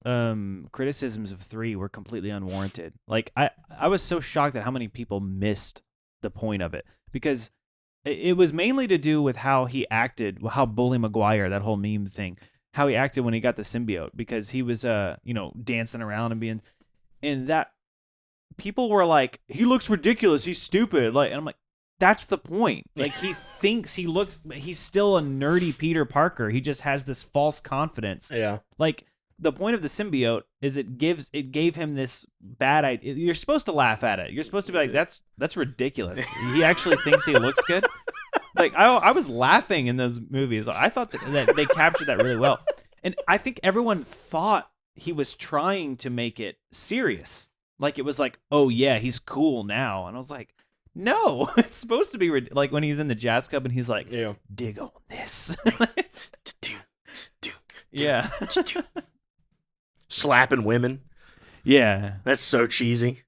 criticisms of 3 were completely unwarranted. Like, I was so shocked at how many people missed the point of it, because it was mainly to do with how he acted, how Bully Maguire, that whole meme thing, how he acted when he got the symbiote, because he was dancing around and that people were like, he looks ridiculous, he's stupid. Like, and I'm like, that's the point. Like, he thinks he's still a nerdy Peter Parker. He just has this false confidence. Yeah. Like, the point of the symbiote is it gave him this bad idea. You're supposed to laugh at it. You're supposed to be like, that's ridiculous. He actually thinks he looks good. Like, I was laughing in those movies. I thought that they captured that really well. And I think everyone thought he was trying to make it serious. Like, it was like, oh yeah, he's cool now. And I was like, no, it's supposed to be like when he's in the jazz club and he's like, dig on this. Yeah. Slapping women. Yeah. That's so cheesy.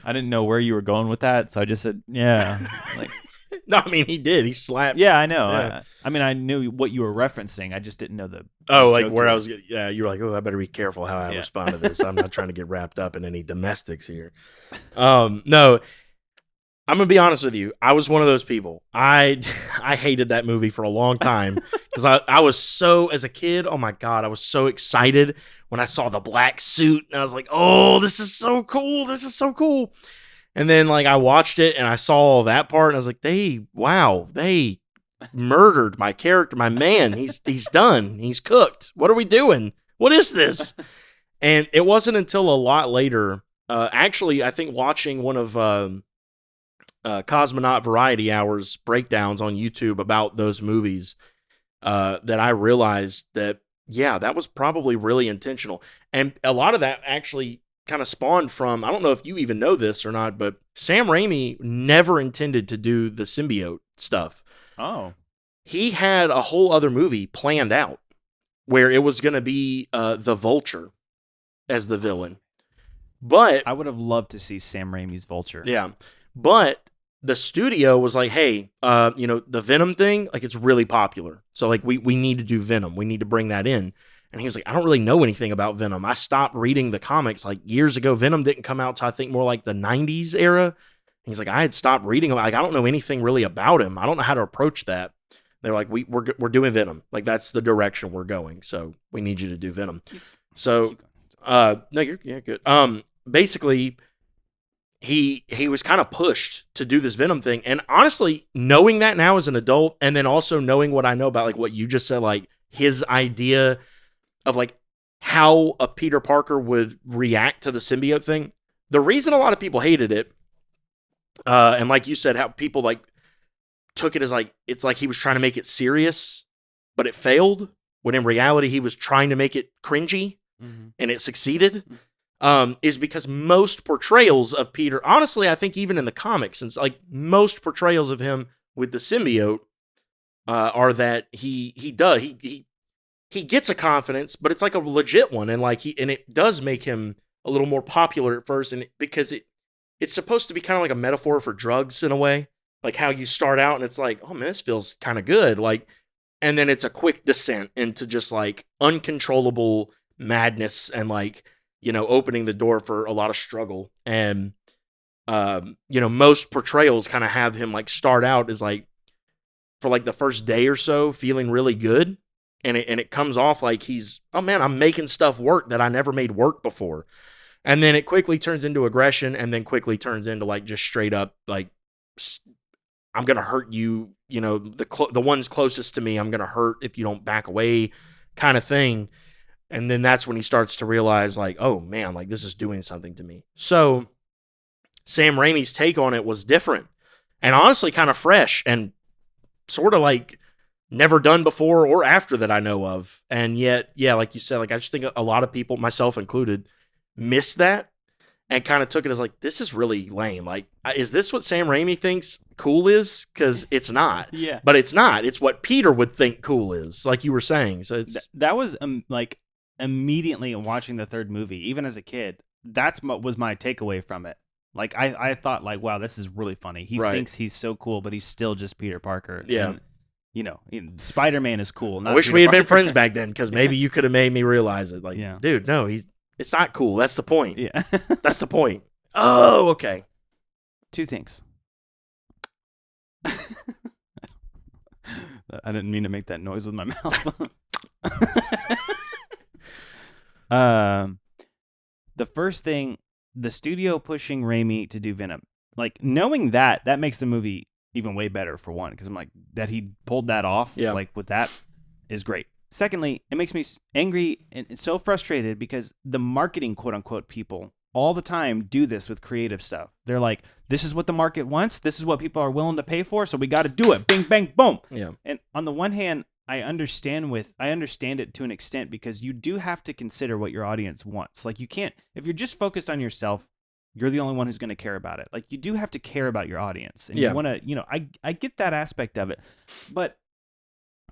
I didn't know where you were going with that, so I just said, yeah. Like, no, I mean, he did. He slapped. Yeah, I know. Yeah. I mean, I knew what you were referencing. I just didn't know the like where I was. Yeah, you were like, oh, I better be careful how I respond to this. I'm not trying to get wrapped up in any domestics here. No, I'm gonna be honest with you. I was one of those people. I hated that movie for a long time because I was so, as a kid, oh my God, I was so excited when I saw the black suit, and I was like, oh, this is so cool. This is so cool. And then like I watched it and I saw all that part, and I was like, they murdered my character, my man. He's done. He's cooked. What are we doing? What is this? And it wasn't until a lot later, actually, I think watching one of Cosmonaut Variety Hour's breakdowns on YouTube about those movies, that I realized that, yeah, that was probably really intentional. And a lot of that actually kind of spawned from, I don't know if you even know this or not, but Sam Raimi never intended to do the symbiote stuff. Oh. He had a whole other movie planned out where it was going to be the Vulture as the villain. But I would have loved to see Sam Raimi's Vulture. yeah, but the studio was like, hey, the Venom thing, like, it's really popular. So, like, we need to do Venom. We need to bring that in. And he was like, I don't really know anything about Venom. I stopped reading the comics like years ago. Venom didn't come out till I think more like the 90s era. And he's like, I had stopped reading him. Like, I don't know anything really about him. I don't know how to approach that. They're like, we're doing Venom. Like, that's the direction we're going. So we need you to do Venom. So, no, you're good. Basically, he was kind of pushed to do this Venom thing. And honestly, knowing that now as an adult, and then also knowing what I know about, like, what you just said, like, his idea of, like, how a Peter Parker would react to the symbiote thing. The reason a lot of people hated it, and like you said, how people, like, took it as, like, it's like he was trying to make it serious, but it failed, when in reality he was trying to make it cringy, and it succeeded, is because most portrayals of Peter, honestly, I think even in the comics, since, like, most portrayals of him with the symbiote are that he gets a confidence, but it's like a legit one, and like it does make him a little more popular at first, and because it's supposed to be kind of like a metaphor for drugs in a way, like how you start out and it's like, oh man, this feels kind of good, like, and then it's a quick descent into just like uncontrollable madness and, like, opening the door for a lot of struggle. And most portrayals kind of have him, like, start out as, like, for like the first day or so feeling really good. And it comes off like he's, oh man, I'm making stuff work that I never made work before. And then it quickly turns into aggression, and then quickly turns into, like, just straight up, like, I'm going to hurt you, the ones closest to me, I'm going to hurt if you don't back away, kind of thing. And then that's when he starts to realize, like, oh man, like, this is doing something to me. So Sam Raimi's take on it was different and honestly kind of fresh and sort of like never done before or after that I know of. And yet, yeah, like you said, like, I just think a lot of people, myself included, missed that and kind of took it as like, this is really lame. Like, is this what Sam Raimi thinks cool is? Because it's not. Yeah. But it's not. It's what Peter would think cool is, like you were saying. So it's that was like immediately watching the third movie, even as a kid. That's what was my takeaway from it. Like, I thought, like, wow, this is really funny. He thinks he's so cool, but he's still just Peter Parker. Yeah. And, Spider-Man is cool. I wish Peter we had Parker. been friends back then, because maybe you could have made me realize it. Like, dude, no, it's not cool. That's the point. Yeah. That's the point. Oh, okay. Two things. I didn't mean to make that noise with my mouth. The first thing, the studio pushing Raimi to do Venom. Like, knowing that makes the movie even way better, for one, because I'm like, that he pulled that off, like, with that is great. Secondly, it makes me angry and so frustrated because the marketing, quote unquote, people all the time do this with creative stuff. They're like, this is what the market wants. This is what people are willing to pay for. So we got to do it. Bing, bang, boom. Yeah. And on the one hand, I understand it to an extent, because you do have to consider what your audience wants. Like, you can't, if you're just focused on yourself, you're the only one who's going to care about it. Like, you do have to care about your audience. And you want to, I get that aspect of it. But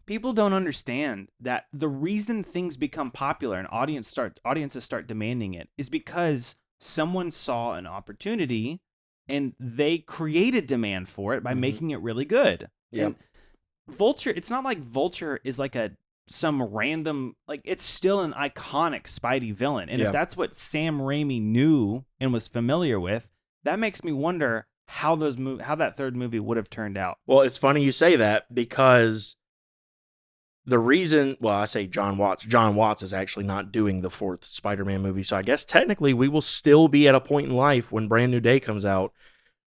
people don't understand that the reason things become popular and audiences start demanding it is because someone saw an opportunity and they created demand for it by making it really good. Yeah. And Vulture, it's not like Vulture is like some random, like, it's still an iconic Spidey villain. And if that's what Sam Raimi knew and was familiar with, that makes me wonder how that third movie would have turned out. Well, it's funny you say that, because the reason, I say John Watts is actually not doing the fourth Spider-Man movie. So I guess technically we will still be at a point in life when Brand New Day comes out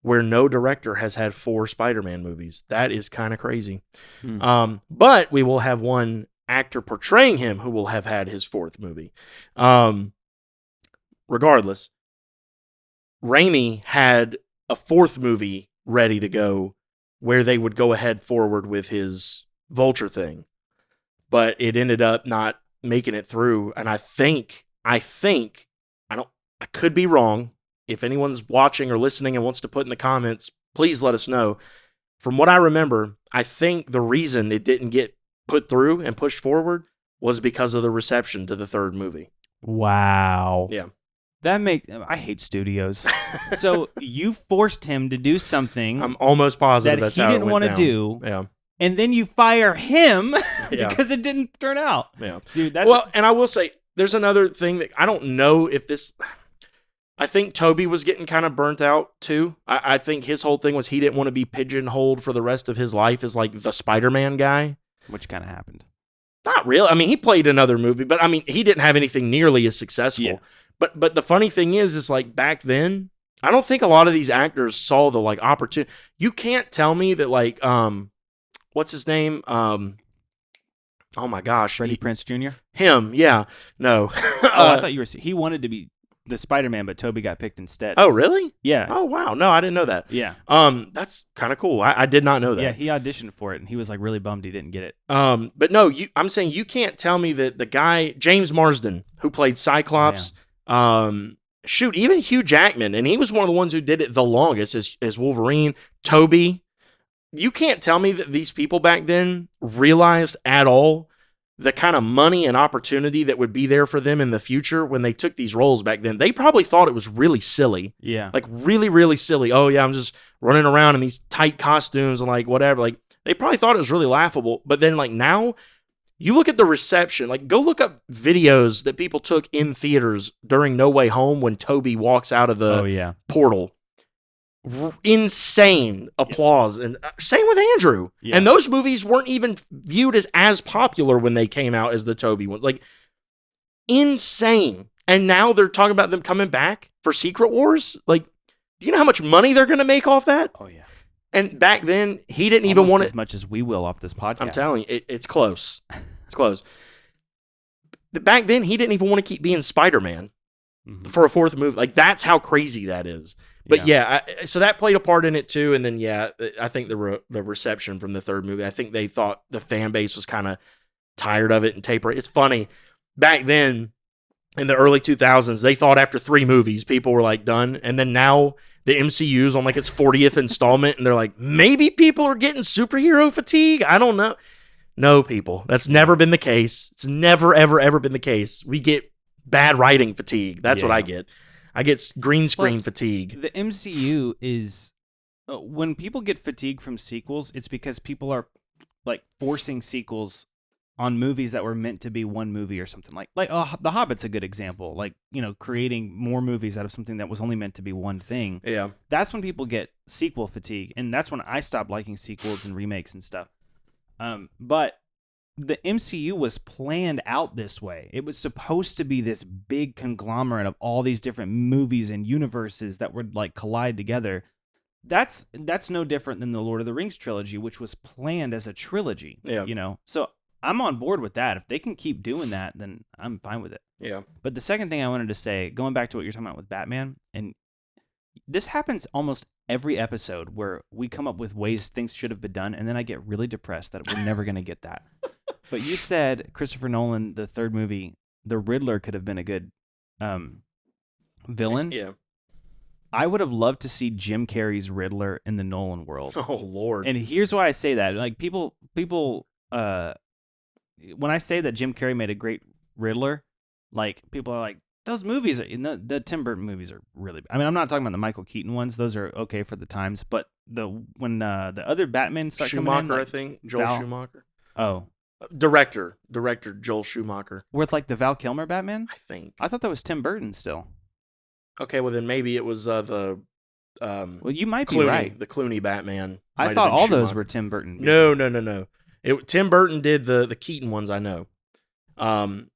where no director has had 4 Spider-Man movies. That is kind of crazy. But we will have one actor portraying him who will have had his 4th movie. Regardless, Raimi had a 4th movie ready to go where they would go ahead forward with his Vulture thing. But it ended up not making it through. And I think, I could be wrong. If anyone's watching or listening and wants to put in the comments, please let us know. from what I remember, I think the reason it didn't get put through and pushed forward was because of the reception to the third movie. Wow. Yeah. I hate studios. So you forced him to do something I'm almost positive that's he how didn't want to do. Yeah. And then you fire him because it didn't turn out. Yeah. Dude, and I will say, there's another thing that I don't know if this... I think Toby was getting kind of burnt out, too. I think his whole thing was he didn't want to be pigeonholed for the rest of his life as, like, the Spider-Man guy. Which kind of happened. Not really. I mean, he played another movie, but, I mean, he didn't have anything nearly as successful. Yeah. But the funny thing is like, back then, I don't think a lot of these actors saw the, like, opportunity. You can't tell me that, like, what's his name? Oh, my gosh. Freddie Prinze Jr.? Him, yeah. No. I thought you were... He wanted to be the Spider-Man, but Toby got picked instead. Oh, really? Yeah. Oh, wow. No, I didn't know that. Yeah. That's kind of cool. I did not know that. Yeah, he auditioned for it, and he was like really bummed he didn't get it. But no, I'm saying you can't tell me that the guy James Marsden, who played Cyclops, even Hugh Jackman, and he was one of the ones who did it the longest as Wolverine. Toby, you can't tell me that these people back then realized at all the kind of money and opportunity that would be there for them in the future when they took these roles back then. They probably thought it was really silly. Yeah. Like, really, really silly. Oh, yeah, I'm just running around in these tight costumes and, like, whatever. Like, they probably thought it was really laughable. But then, like, now, you look at the reception. Like, go look up videos that people took in theaters during No Way Home when Toby walks out of the portal. Insane applause, and same with Andrew. Yeah. And those movies weren't even viewed as popular when they came out as the Toby ones. Like, insane. And now they're talking about them coming back for Secret Wars. Like, do you know how much money they're going to make off that? Oh yeah. And back then, he didn't even want it as much as we will off this podcast. I'm telling you, it's close. It's close. Back then, he didn't even want to keep being Spider-Man for a fourth movie. Like, that's how crazy that is. But so that played a part in it too. And then, I think the reception from the third movie, I think they thought the fan base was kind of tired of it and taper. It's funny. Back then, in the early 2000s, they thought after 3 movies, people were like done. And then now the MCU's on like its 40th installment. And they're like, maybe people are getting superhero fatigue. I don't know. No, people. That's never been the case. It's never, ever, ever been the case. We get bad writing fatigue. That's what I get. I get green screen fatigue. The MCU is... when people get fatigue from sequels, it's because people are like forcing sequels on movies that were meant to be one movie or something. Like The Hobbit's a good example. Like, creating more movies out of something that was only meant to be one thing. Yeah. That's when people get sequel fatigue. And that's when I stopped liking sequels and remakes and stuff. But the MCU was planned out this way. It was supposed to be this big conglomerate of all these different movies and universes that would like collide together. That's no different than the Lord of the Rings trilogy, which was planned as a trilogy. Yeah. So I'm on board with that. If they can keep doing that, then I'm fine with it. Yeah. But the second thing I wanted to say, going back to what you're talking about with Batman, and this happens almost every episode where we come up with ways things should have been done, and then I get really depressed that we're never going to get that. But you said Christopher Nolan, the third movie, the Riddler could have been a good villain. Yeah. I would have loved to see Jim Carrey's Riddler in the Nolan world. Oh, Lord. And here's why I say that. Like, people, when I say that Jim Carrey made a great Riddler, like, people are like, those movies, the Tim Burton movies are really, I mean, I'm not talking about the Michael Keaton ones. Those are okay for the times. But when the other Batman start coming in. Schumacher, I think. Joel Schumacher. Oh. Director Joel Schumacher. With like the Val Kilmer Batman? I think. I thought that was Tim Burton still. Okay, well then maybe it was the well, you might Clooney, be right. The Clooney Batman. I thought all those were Tim Burton. No. Tim Burton did the Keaton ones, I know.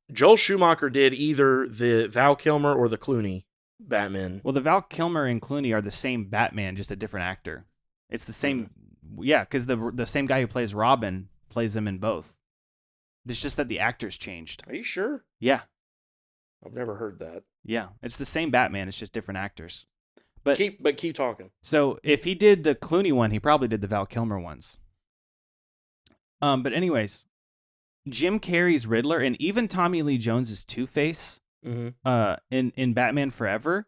Joel Schumacher did either the Val Kilmer or the Clooney Batman. Well, the Val Kilmer and Clooney are the same Batman, just a different actor. It's the same, because the same guy who plays Robin plays them in both. It's just that the actors changed. Are you sure? Yeah. I've never heard that. Yeah, it's the same Batman. It's just different actors. But keep talking. So if he did the Clooney one, he probably did the Val Kilmer ones. But anyways, Jim Carrey's Riddler and even Tommy Lee Jones's Two-Face in Batman Forever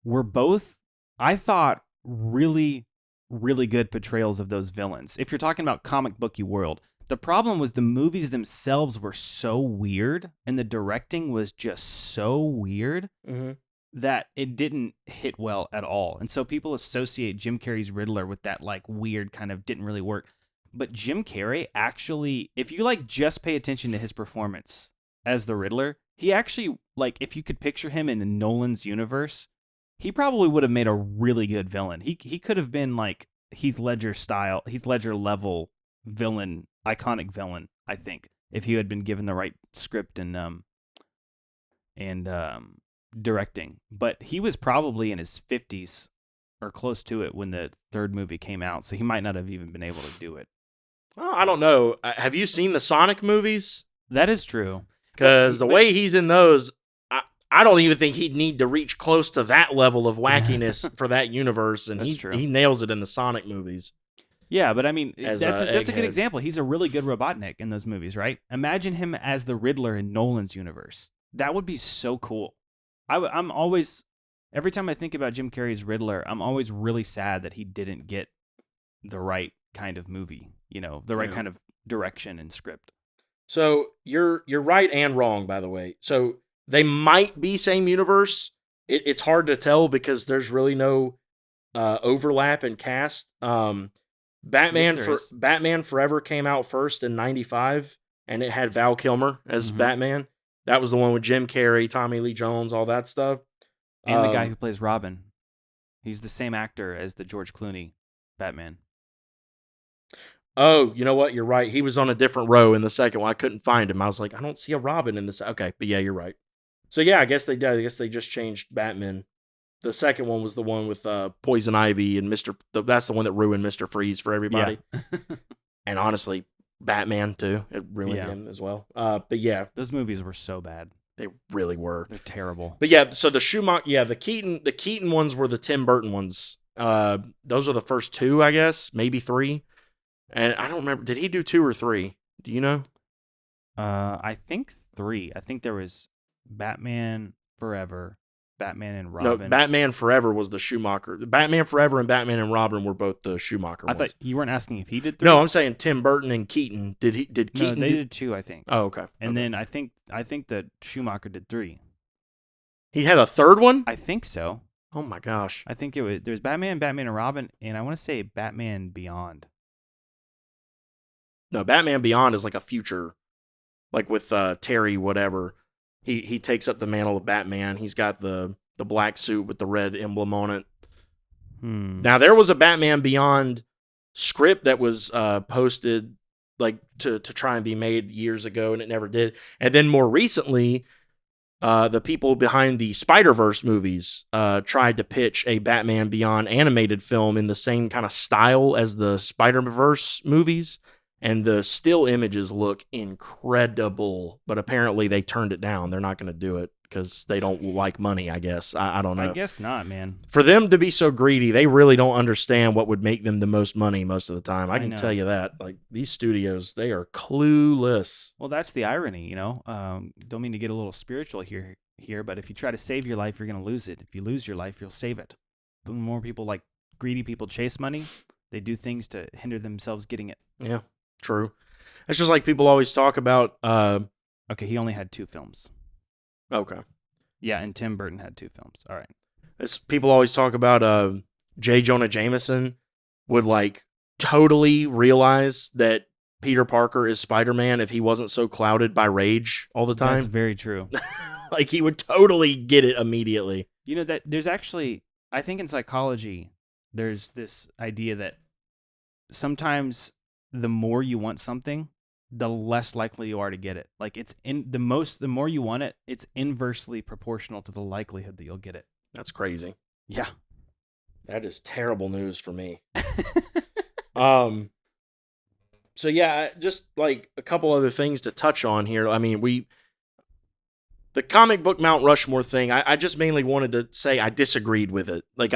were both, I thought, really, really good portrayals of those villains. If you're talking about comic booky world, the problem was the movies themselves were so weird and the directing was just so weird that it didn't hit well at all. And so people associate Jim Carrey's Riddler with that like weird kind of didn't really work. But Jim Carrey actually, if you like just pay attention to his performance as the Riddler, he actually, like, if you could picture him in Nolan's universe, he probably would have made a really good villain. He could have been like Heath Ledger level villain, iconic villain, I think, if he had been given the right script and directing. But he was probably in his 50s or close to it when the third movie came out, so he might not have even been able to do it. Well, I don't know. Have you seen the Sonic movies? That is true. Because the way he's in those, I don't even think he'd need to reach close to that level of wackiness for that universe, and he nails it in the Sonic movies. Yeah, but I mean, that's a good example. He's a really good Robotnik in those movies, right? Imagine him as the Riddler in Nolan's universe. That would be so cool. I'm always, every time I think about Jim Carrey's Riddler, I'm always really sad that he didn't get the right kind of movie, the right kind of direction and script. So you're right and wrong, by the way. So they might be same universe. It's hard to tell because there's really no overlap in cast. Batman Forever came out first in 95, and it had Val Kilmer as Batman. That was the one with Jim Carrey, Tommy Lee Jones, all that stuff. And the guy who plays Robin. He's the same actor as the George Clooney Batman. Oh, you know what? You're right. He was on a different row in the second one. I couldn't find him. I was like, I don't see a Robin in this. Okay, but yeah, you're right. So yeah, I guess they did. I guess they just changed Batman. The second one was the one with Poison Ivy and that's the one that ruined Mr. Freeze for everybody. Yeah. And honestly, Batman too. It ruined him as well. But yeah, those movies were so bad. They really were. They're terrible. But yeah, so the Schumacher, the Keaton ones were the Tim Burton ones. Those are the first two, I guess, maybe three. And I don't remember. Did he do 2 or 3? Do you know? I think 3. I think there was Batman Forever, Batman and Robin. No, Batman Forever was the Schumacher. Batman Forever and Batman and Robin were both the Schumacher ones. I thought you weren't asking if he did 3. No, I'm saying Tim Burton and Keaton. Did Keaton? No, they did 2, I think. Oh, okay. And then I think that Schumacher did 3. He had a third one? I think so. Oh my gosh. I think there's Batman, Batman and Robin, and I want to say Batman Beyond. No, Batman Beyond is like a future, like with Terry whatever. He takes up the mantle of Batman. He's got the black suit with the red emblem on it. Now there was a Batman Beyond script that was posted like to try and be made years ago, and it never did. And then more recently, the people behind the Spider-Verse movies tried to pitch a Batman Beyond animated film in the same kind of style as the Spider-Verse movies. And the still images look incredible, but apparently they turned it down. They're not going to do it because they don't like money, I guess. I don't know. I guess not, man. For them to be so greedy, they really don't understand what would make them the most money most of the time. I can tell you that. Like, these studios, they are clueless. Well, that's the irony, Don't mean to get a little spiritual here, but if you try to save your life, you're going to lose it. If you lose your life, you'll save it. The more people, like greedy people, chase money, they do things to hinder themselves getting it. Yeah. True. It's just like people always talk about. Okay, he only had 2 films. Okay. Yeah, and Tim Burton had 2 films. All right. People always talk about J. Jonah Jameson would like totally realize that Peter Parker is Spider-Man if he wasn't so clouded by rage all the time. That's very true. Like he would totally get it immediately. That there's actually, I think in psychology, there's this idea that sometimes the more you want something, the less likely you are to get it. Like the more you want it, it's inversely proportional to the likelihood that you'll get it. That's crazy. Yeah. That is terrible news for me. So yeah, just like a couple other things to touch on here. I mean, the comic book Mount Rushmore thing, I just mainly wanted to say I disagreed with it. Like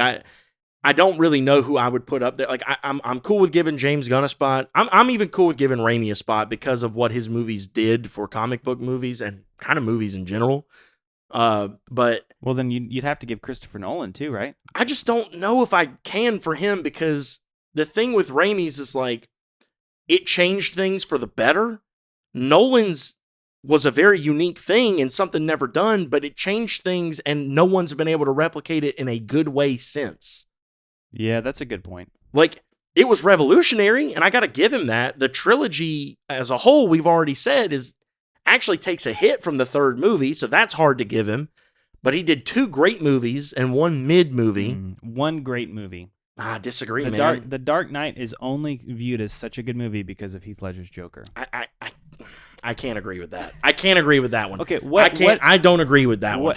I don't really know who I would put up there. Like I'm cool with giving James Gunn a spot. I'm even cool with giving Raimi a spot because of what his movies did for comic book movies and kind of movies in general. But well, then you'd have to give Christopher Nolan too, right? I just don't know if I can for him because the thing with Raimi's is like, it changed things for the better. Nolan's was a very unique thing and something never done, but it changed things and no one's been able to replicate it in a good way since. Yeah, that's a good point. Like, it was revolutionary, and I got to give him that. The trilogy as a whole, we've already said, is actually takes a hit from the third movie, so that's hard to give him. But he did 2 great movies and 1 mid movie. One great movie. I disagree, man. The Dark Knight is only viewed as such a good movie because of Heath Ledger's Joker. I can't agree with that. I can't agree with that one. Okay, I don't agree with that one.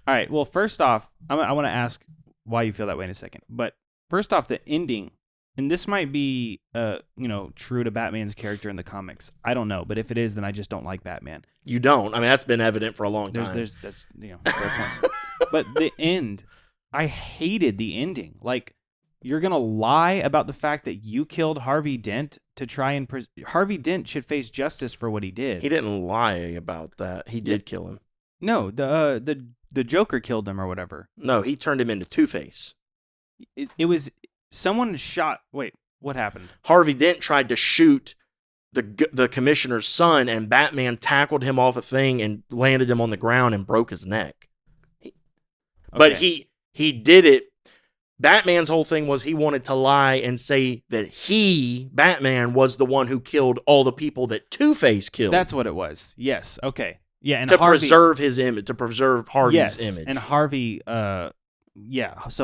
All right. Well, first off, I want to ask why you feel that way in a second. But first off, the ending, and this might be, true to Batman's character in the comics. I don't know, but if it is, then I just don't like Batman. You don't. I mean, that's been evident for a long time. That's fair point. But the end, I hated the ending. Like, you're gonna lie about the fact that you killed Harvey Dent to try and Harvey Dent should face justice for what he did. He didn't lie about that. He did kill him. No, the Joker killed him or whatever. No, he turned him into Two-Face. It was someone shot. Wait, what happened? Harvey Dent tried to shoot the commissioner's son, and Batman tackled him off a thing and landed him on the ground and broke his neck. But he did it. Batman's whole thing was he wanted to lie and say that Batman, was the one who killed all the people that Two-Face killed. That's what it was. Yes. Okay. Yeah, and to preserve his image, to preserve Harvey's image. And Harvey, so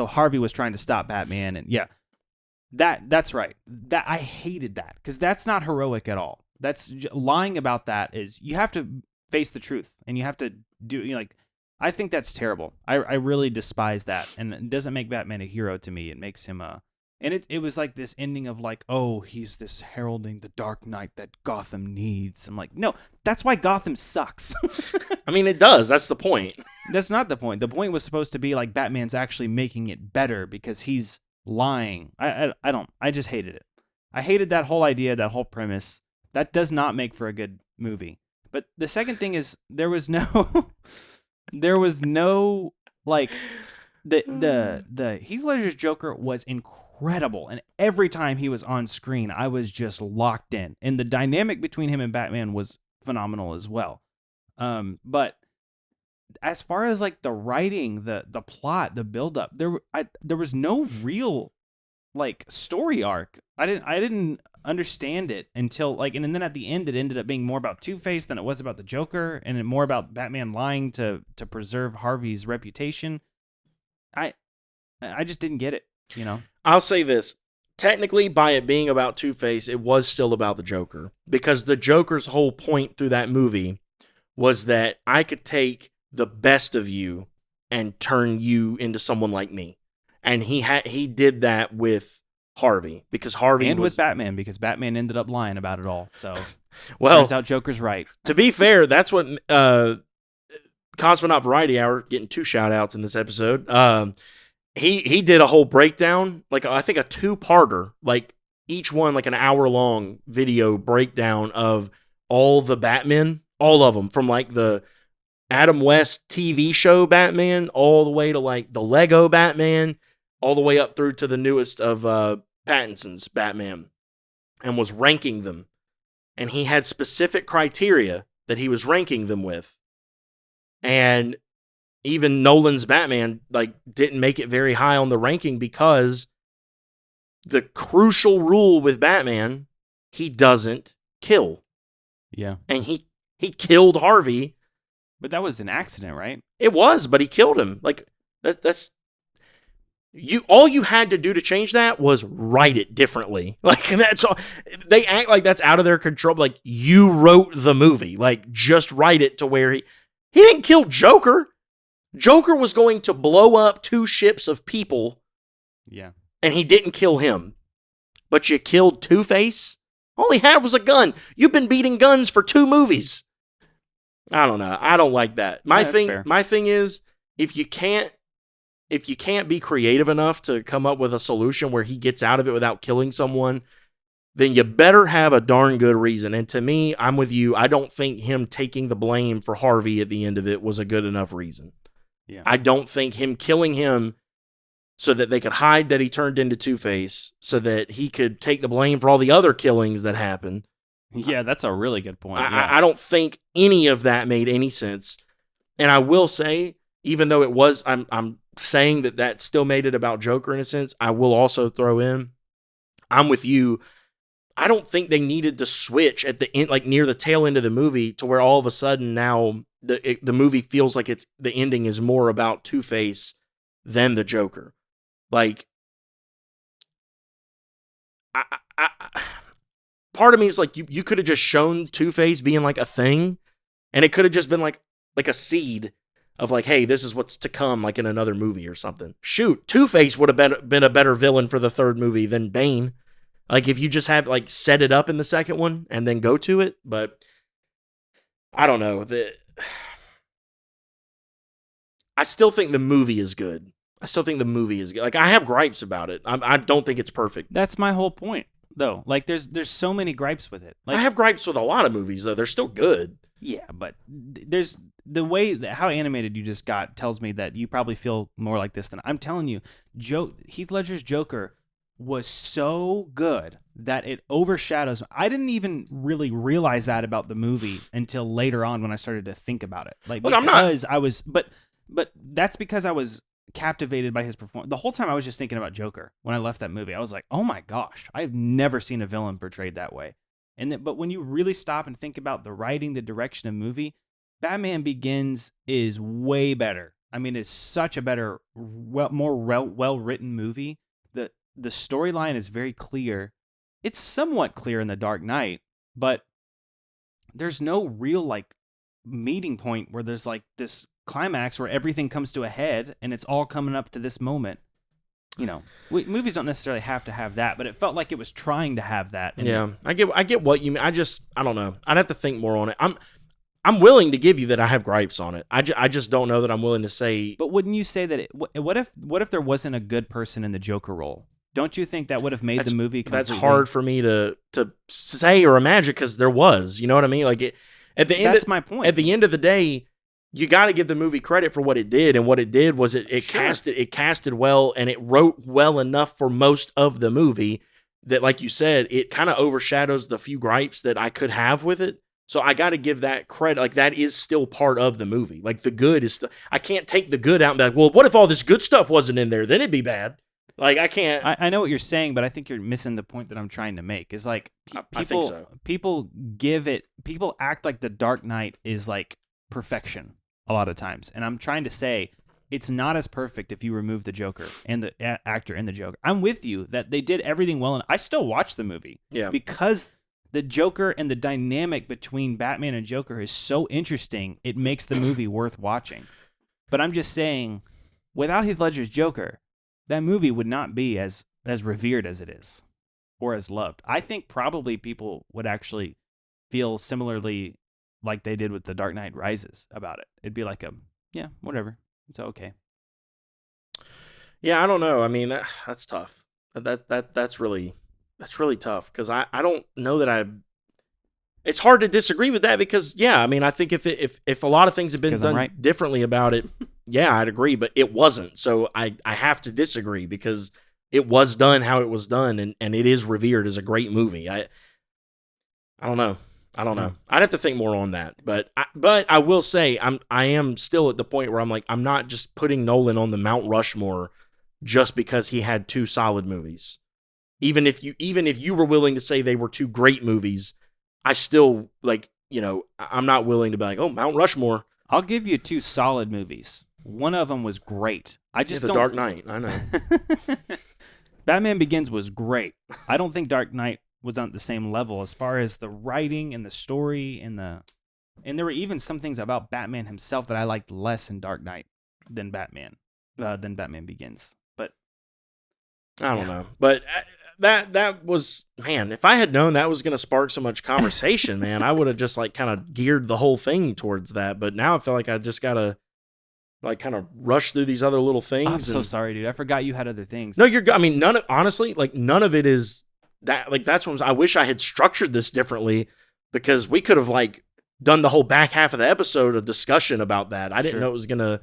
Harvey was trying to stop Batman, and that's right. That I hated that because that's not heroic at all. That's lying about that is you have to face the truth, and you have to do I think that's terrible. I really despise that, and it doesn't make Batman a hero to me. It makes him and it was like this ending of like, oh, he's this heralding the Dark Knight that Gotham needs. I'm like, no, that's why Gotham sucks. I mean, it does. That's the point. That's not the point. The point was supposed to be like Batman's actually making it better because he's lying. I just hated it. I hated that whole idea, that whole premise. That does not make for a good movie. But the second thing is there was no like the Heath Ledger's Joker was incredible, and every time he was on screen, I was just locked in, and the dynamic between him and Batman was phenomenal as well. But as far as like the writing, the plot, the buildup, there was no real like story arc. I didn't understand it until and then at the end it ended up being more about Two-Face than it was about the Joker, and more about Batman lying to preserve Harvey's reputation. I just didn't get it, I'll say this. Technically, by it being about Two-Face, it was still about the Joker. Because the Joker's whole point through that movie was that I could take the best of you and turn you into someone like me. And he did that with Harvey. Because Harvey and with Batman, because Batman ended up lying about it all. So, well, turns out Joker's right. To be fair, that's what Cosmonaut Variety Hour, getting 2 shout-outs in this episode, He did a whole breakdown, like I think a 2-parter, like each one like an hour-long video breakdown of all the Batman, all of them, from like the Adam West TV show Batman, all the way to like the Lego Batman, all the way up through to the newest of Pattinson's Batman, and was ranking them. And he had specific criteria that he was ranking them with. And even Nolan's Batman didn't make it very high on the ranking because the crucial rule with Batman, he doesn't kill. Yeah. And he killed Harvey. But that was an accident, right? It was, but he killed him. Like that's all you had to do to change that was write it differently. Like that's all. They act like that's out of their control. Like you wrote the movie. Like just write it to where he didn't kill Joker. Joker was going to blow up 2 ships of people. Yeah. And he didn't kill him. But you killed Two-Face? All he had was a gun. You've been beating guns for 2 movies. I don't know. I don't like that. My thing is, if you can't be creative enough to come up with a solution where he gets out of it without killing someone, then you better have a darn good reason. And to me, I'm with you. I don't think him taking the blame for Harvey at the end of it was a good enough reason. Yeah. I don't think him killing him so that they could hide that he turned into Two-Face, so that he could take the blame for all the other killings that happened. Yeah, that's a really good point. I don't think any of that made any sense. And I will say, even though it was, I'm saying that still made it about Joker in a sense, I will also throw in, I'm with you. I don't think they needed to switch at the end, like near the tail end of the movie, to where all of a sudden now the movie feels like the ending is more about Two-Face than the Joker. Like, part of me is like, you could have just shown Two-Face being like a thing, and it could have just been like a seed of like, hey, this is what's to come, like in another movie or something. Shoot, Two-Face would have been a better villain for the third movie than Bane. Like, if you just have, like, set it up in the second one and then go to it. But I don't know. I still think the movie is good. Like, I have gripes about it. I don't think it's perfect. That's my whole point, though. Like, there's so many gripes with it. Like, I have gripes with a lot of movies, though. They're still good. Yeah, but there's the way that how animated you just got tells me that you probably feel more like this than I'm telling you. Heath Ledger's Joker was so good that it overshadows. I didn't even really realize that about the movie until later on when I started to think about it. Like, look, but that's because I was captivated by his performance. The whole time I was just thinking about Joker when I left that movie. I was like, oh my gosh, I've never seen a villain portrayed that way. But when you really stop and think about the writing, the direction of the movie, Batman Begins is way better. I mean, it's such a better, more well-written movie. The storyline is very clear. It's somewhat clear in The Dark Knight, but there's no real like meeting point where there's like this climax where everything comes to a head and it's all coming up to this moment. You know, movies don't necessarily have to have that, but it felt like it was trying to have that. Yeah, I get what you mean. I don't know. I'd have to think more on it. I'm willing to give you that I have gripes on it. I just don't know that I'm willing to say. But wouldn't you say that? What if there wasn't a good person in the Joker role? Don't you think that would have made the movie completely? That's hard for me to say or imagine because there was. You know what I mean? Like at the end. That's my point. At the end of the day, you got to give the movie credit for what it did, and what it did was it casted well, and it wrote well enough for most of the movie that, like you said, it kind of overshadows the few gripes that I could have with it. So I got to give that credit. Like, that is still part of the movie. Like, the good is still. I can't take the good out and be like, well, what if all this good stuff wasn't in there? Then it'd be bad. Like, I can't. I know what you're saying, but I think you're missing the point that I'm trying to make. Is like I think so. People act like The Dark Knight is like perfection a lot of times, and I'm trying to say it's not as perfect if you remove the Joker and the actor in the Joker. I'm with you that they did everything well, and I still watch the movie. Yeah, because the Joker and the dynamic between Batman and Joker is so interesting. It makes the movie worth watching. But I'm just saying, without Heath Ledger's Joker, that movie would not be as revered as it is, or as loved. I think probably people would actually feel similarly like they did with The Dark Knight Rises about it. It'd be like yeah, whatever. It's okay. Yeah, I don't know. I mean, that's tough. That's really tough because I don't know that it's hard to disagree with that because, yeah, I mean, I think if a lot of things had been done differently about it, yeah, I'd agree, but it wasn't. So I have to disagree because it was done how it was done, and it is revered as a great movie. I don't know. I'd have to think more on that, but I will say I am still at the point where I'm like, I'm not just putting Nolan on the Mount Rushmore just because he had two solid movies. Even if you were willing to say they were two great movies, I still, like, you know, I'm not willing to be like, oh, Mount Rushmore. I'll give you two solid movies. One of them was great. I just The Dark Knight. I know. Batman Begins was great. I don't think Dark Knight was on the same level as far as the writing and the story and there were even some things about Batman himself that I liked less in Dark Knight than Batman Begins. But I don't know. But that was, man, if I had known that was going to spark so much conversation, man, I would have just like kind of geared the whole thing towards that. But now I feel like I just got to like kind of rush through these other little things. I'm so sorry, dude. I forgot you had other things. No, I mean, none of it is that, like, that's what I wish I had structured this differently because we could have like done the whole back half of the episode of discussion about that. I didn't know it was going to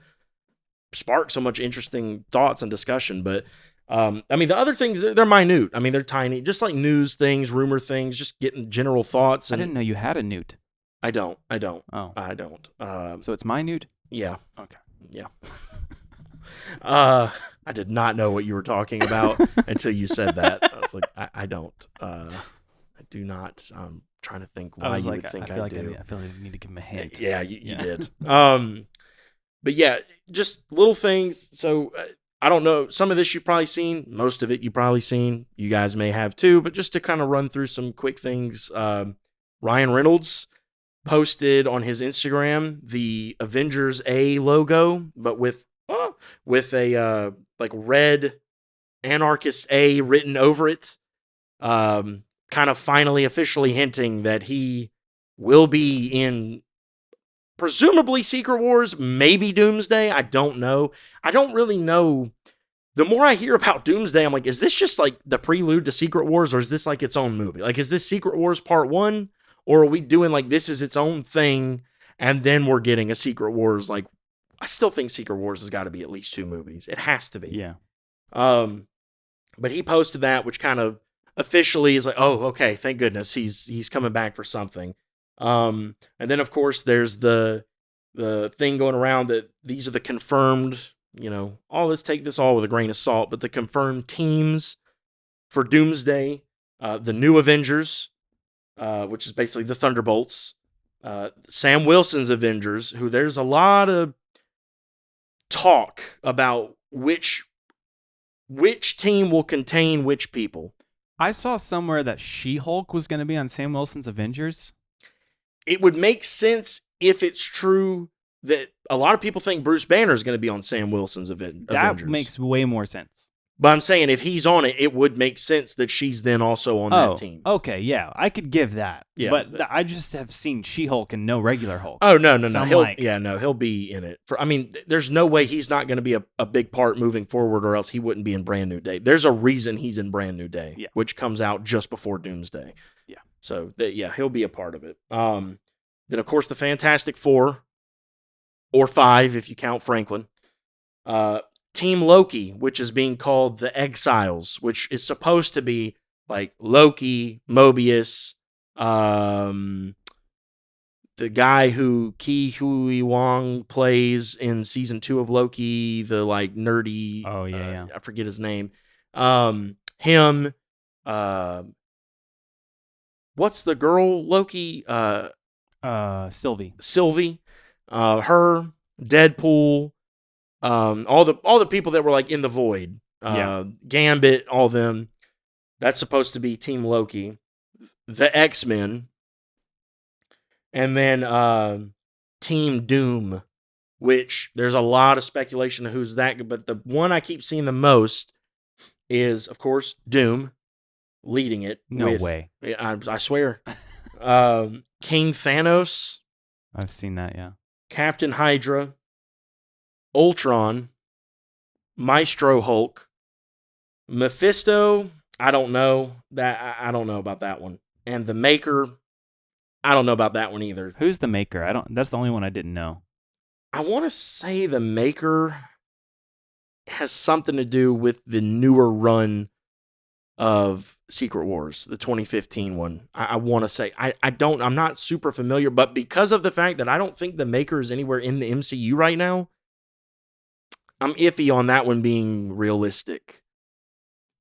spark so much interesting thoughts and discussion. But I mean, the other things, they're minute. I mean, they're tiny, just like news things, rumor things, just getting general thoughts. And I didn't know you had a newt. I don't. Oh. I don't. So it's minute? Yeah. Okay. Yeah. I did not know what you were talking about until you said that. I was like, I don't. I do not. I'm trying to think why you would think I do. I feel like I need to give him a hint. Yeah, you did. But yeah, just little things. So I don't know. Some of this you've probably seen. Most of it you've probably seen. You guys may have too. But just to kind of run through some quick things. Ryan Reynolds posted on his Instagram the Avengers A logo, but with a like red anarchist A written over it. Kind of finally officially hinting that he will be in presumably Secret Wars, maybe Doomsday. I don't know. I don't really know. The more I hear about Doomsday, I'm like, is this just like the prelude to Secret Wars, or is this like its own movie? Like, is this Secret Wars Part 1, or are we doing like this is its own thing, and then we're getting a Secret Wars? Like, I still think Secret Wars has got to be at least 2 movies. It has to be. Yeah. But he posted that, which kind of officially is like, oh, okay, thank goodness he's coming back for something. And then of course there's the thing going around that these are the confirmed, let's take this all with a grain of salt, but the confirmed teams for Doomsday, the new Avengers, which is basically the Thunderbolts, Sam Wilson's Avengers, who there's a lot of talk about which team will contain which people. I saw somewhere that She-Hulk was going to be on Sam Wilson's Avengers. It would make sense if it's true that a lot of people think Bruce Banner is going to be on Sam Wilson's Avengers. That makes way more sense. But I'm saying if he's on it, it would make sense that she's then also on that team. Okay, yeah. I could give that. Yeah, but I just have seen She-Hulk and no regular Hulk. Oh, no. So He'll be in it. There's no way he's not going to be a big part moving forward, or else he wouldn't be in Brand New Day. There's a reason he's in Brand New Day, which comes out just before Doomsday. Yeah. So, he'll be a part of it. Then, of course, the Fantastic Four, or 5 if you count Franklin. Team Loki, which is being called the Exiles, which is supposed to be like Loki, Mobius, the guy who Ki Hui Wong plays in season 2 of Loki, the like nerdy. Oh yeah. I forget his name. Him. What's the girl Loki? Sylvie. Her. Deadpool. All the people that were like in the void, Gambit, all them. That's supposed to be Team Loki, the X-Men, and then Team Doom, which there's a lot of speculation of who's that. But the one I keep seeing the most is, of course, Doom leading it. No way. I swear. King Thanos. I've seen that. Yeah. Captain Hydra. Ultron, Maestro Hulk, Mephisto, I don't know. I don't know about that one. And the Maker, I don't know about that one either. Who's the Maker? That's the only one I didn't know. I want to say the Maker has something to do with the newer run of Secret Wars, the 2015 one. I want to say I'm not super familiar, but because of the fact that I don't think the Maker is anywhere in the MCU right now, I'm iffy on that one being realistic.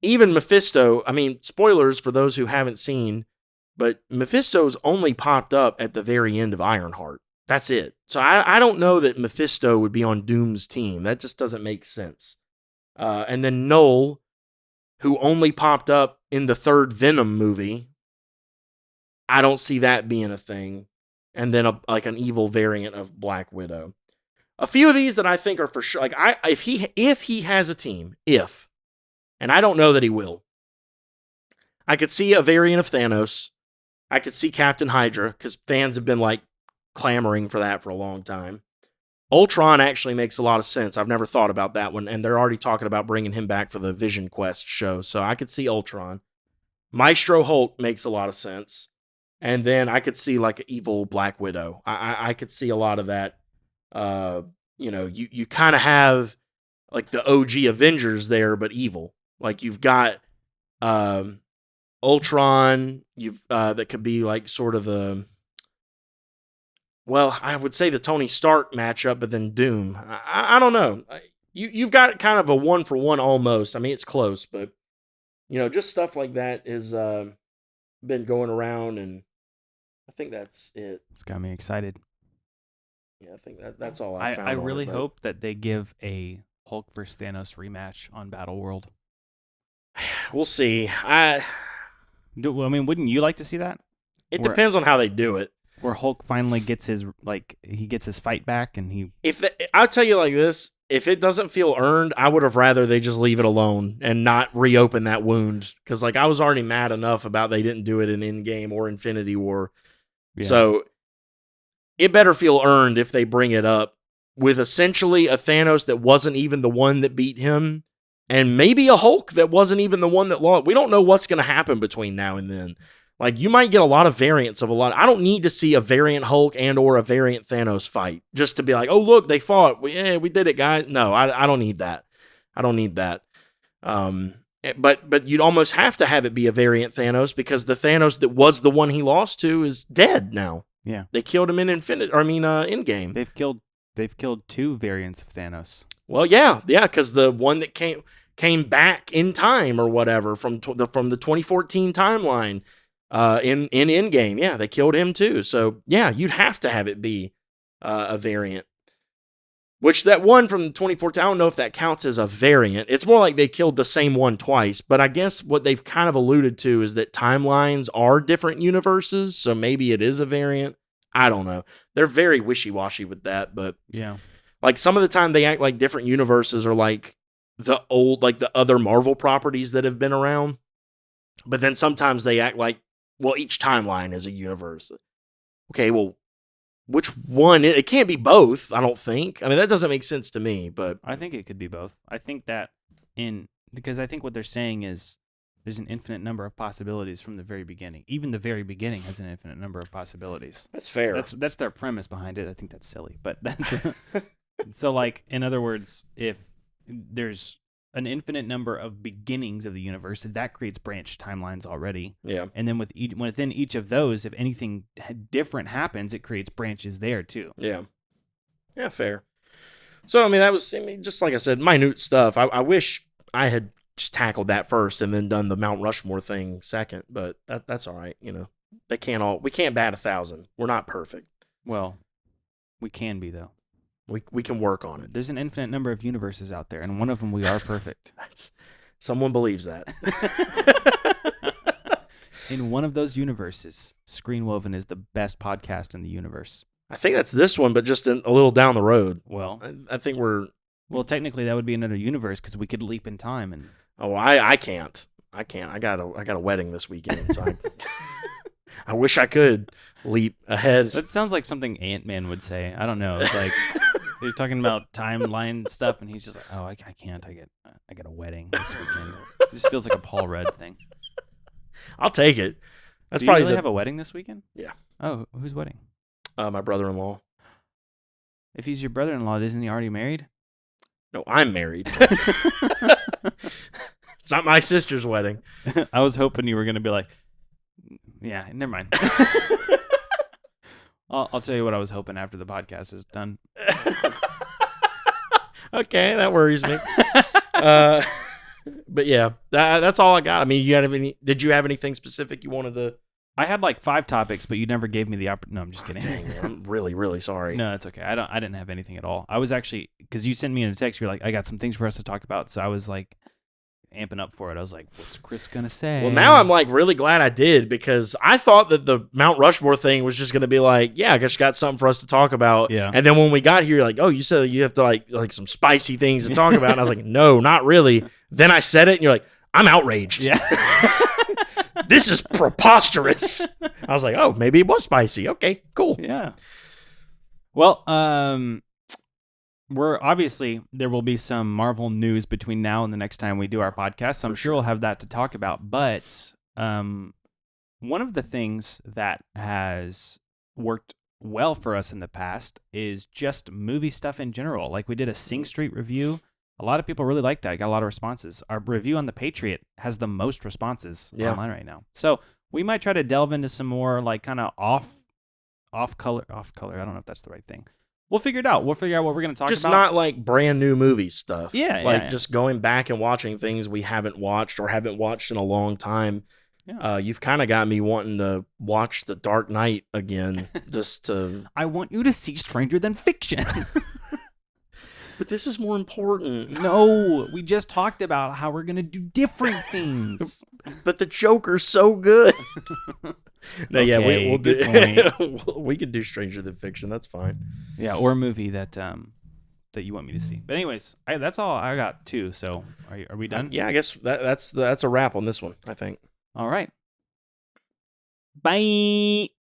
Even Mephisto, I mean, spoilers for those who haven't seen, but Mephisto's only popped up at the very end of Ironheart. That's it. So I don't know that Mephisto would be on Doom's team. That just doesn't make sense. And then Null, who only popped up in the 3rd Venom movie, I don't see that being a thing. And then an evil variant of Black Widow. A few of these that I think are for sure, like if he has a team, and I don't know that he will, I could see a variant of Thanos. I could see Captain Hydra, because fans have been like clamoring for that for a long time. Ultron actually makes a lot of sense. I've never thought about that one, and they're already talking about bringing him back for the Vision Quest show, so I could see Ultron. Maestro Hulk makes a lot of sense, and then I could see like an evil Black Widow. I could see a lot of that. You kind of have like the OG Avengers there, but evil. Like you've got Ultron, that could be like sort of I would say the Tony Stark matchup, but then Doom. I don't know. You've got kind of a 1-for-1 almost. I mean, it's close, but just stuff like that has been going around, and I think that's it. It's got me excited. Yeah, I think that's all I found. I really hope that they give a Hulk vs. Thanos rematch on Battleworld. We'll see. Wouldn't you like to see that? It depends on how they do it. Where Hulk finally gets his fight back, and I'll tell you like this: if it doesn't feel earned, I would have rather they just leave it alone and not reopen that wound. Because I was already mad enough about they didn't do it in Endgame or Infinity War. Yeah. So it better feel earned if they bring it up with essentially a Thanos that wasn't even the one that beat him, and maybe a Hulk that wasn't even the one that lost. We don't know what's going to happen between now and then. Like, you might get a lot of variants of a lot. I don't need to see a variant Hulk and or a variant Thanos fight just to be like, oh, look, they fought. We did it, guys. No, I don't need that. I don't need that. But you'd almost have to have it be a variant Thanos because the Thanos that was the one he lost to is dead now. Yeah. They killed him in Endgame. They've killed 2 variants of Thanos. Well, yeah, because the one that came back in time or whatever from the 2014 timeline. In Endgame, yeah, they killed him too. So yeah, you'd have to have it be a variant. Which that one from 2014, I don't know if that counts as a variant. It's more like they killed the same one twice. But I guess what they've kind of alluded to is that timelines are different universes, so maybe it is a variant. I don't know. They're very wishy-washy with that, but yeah, like some of the time they act like different universes are like the other Marvel properties that have been around. But then sometimes they act like, well, each timeline is a universe. Okay, well, which one? It can't be both, I don't think. I mean, that doesn't make sense to me, but I think it could be both. I think that because I think what they're saying is there's an infinite number of possibilities from the very beginning. Even the very beginning has an infinite number of possibilities. That's fair. That's their premise behind it. I think that's silly, but that's so like in other words, if there's an infinite number of beginnings of the universe, that creates branched timelines already. Yeah. And then within each of those, if anything different happens, it creates branches there too. Yeah. Yeah, fair. So, I mean, that was just like I said, minute stuff. I wish I had just tackled that first and then done the Mount Rushmore thing second, but that's all right. We can't bat 1,000. We're not perfect. Well, we can be though. We can work on it. There's an infinite number of universes out there, and one of them we are perfect. Someone believes that. In one of those universes, Screenwoven is the best podcast in the universe. I think that's this one, but just a little down the road. Well, I think we're... Well, technically, that would be another universe because we could leap in time. And oh, I can't. I got a wedding this weekend, so I wish I could leap ahead. That sounds like something Ant-Man would say. I don't know. It's like... You're talking about timeline stuff, and he's just like, "Oh, I can't. I got a wedding this weekend." It just feels like a Paul Rudd thing. I'll take it. Do you really have a wedding this weekend? Yeah. Oh, whose wedding? My brother-in-law. If he's your brother-in-law, isn't he already married? No, I'm married. It's not my sister's wedding. I was hoping you were going to be like, "Yeah, never mind." I'll tell you what I was hoping after the podcast is done. Okay, that worries me. But yeah, that's all I got. I mean, did you have anything specific you wanted to? I had like 5 topics, but you never gave me the opportunity. No, I'm just kidding. Dang, I'm really, really sorry. No, it's okay. I didn't have anything at all. I was actually, because you sent me in a text, you're like, I got some things for us to talk about. So I was like, amping up for it. I was like, what's Chris going to say? Well, now I'm like really glad I did because I thought that the Mount Rushmore thing was just going to be like, yeah, I guess you got something for us to talk about. Yeah. And then when we got here, you're like, oh, you said you have to like some spicy things to talk about. And I was like, no, not really. Then I said it and you're like, I'm outraged. Yeah. This is preposterous. I was like, oh, maybe it was spicy. Okay, cool. Yeah. Well, there will be some Marvel news between now and the next time we do our podcast. So I'm sure we'll have that to talk about. But one of the things that has worked well for us in the past is just movie stuff in general. Like we did a Sing Street review A lot of people really like that. Got a lot of responses. Our review on the Patriot has the most responses online right now. So we might try to delve into some more like kind of off color. I don't know if that's the right thing. We'll figure it out. We'll figure out what we're going to talk about. Just not like brand new movie stuff. Yeah. Just going back and watching things we haven't watched or haven't watched in a long time. Yeah. You've kind of got me wanting to watch The Dark Knight again just to... I want you to see Stranger Than Fiction. But this is more important. No, we just talked about how we're going to do different things. But the Joker's so good. No, okay, we'll do. We could do Stranger Than Fiction. That's fine. Yeah, or a movie that you want me to see. But anyways, that's all I got too. So are we done? Yeah, I guess that's a wrap on this one, I think. All right. Bye.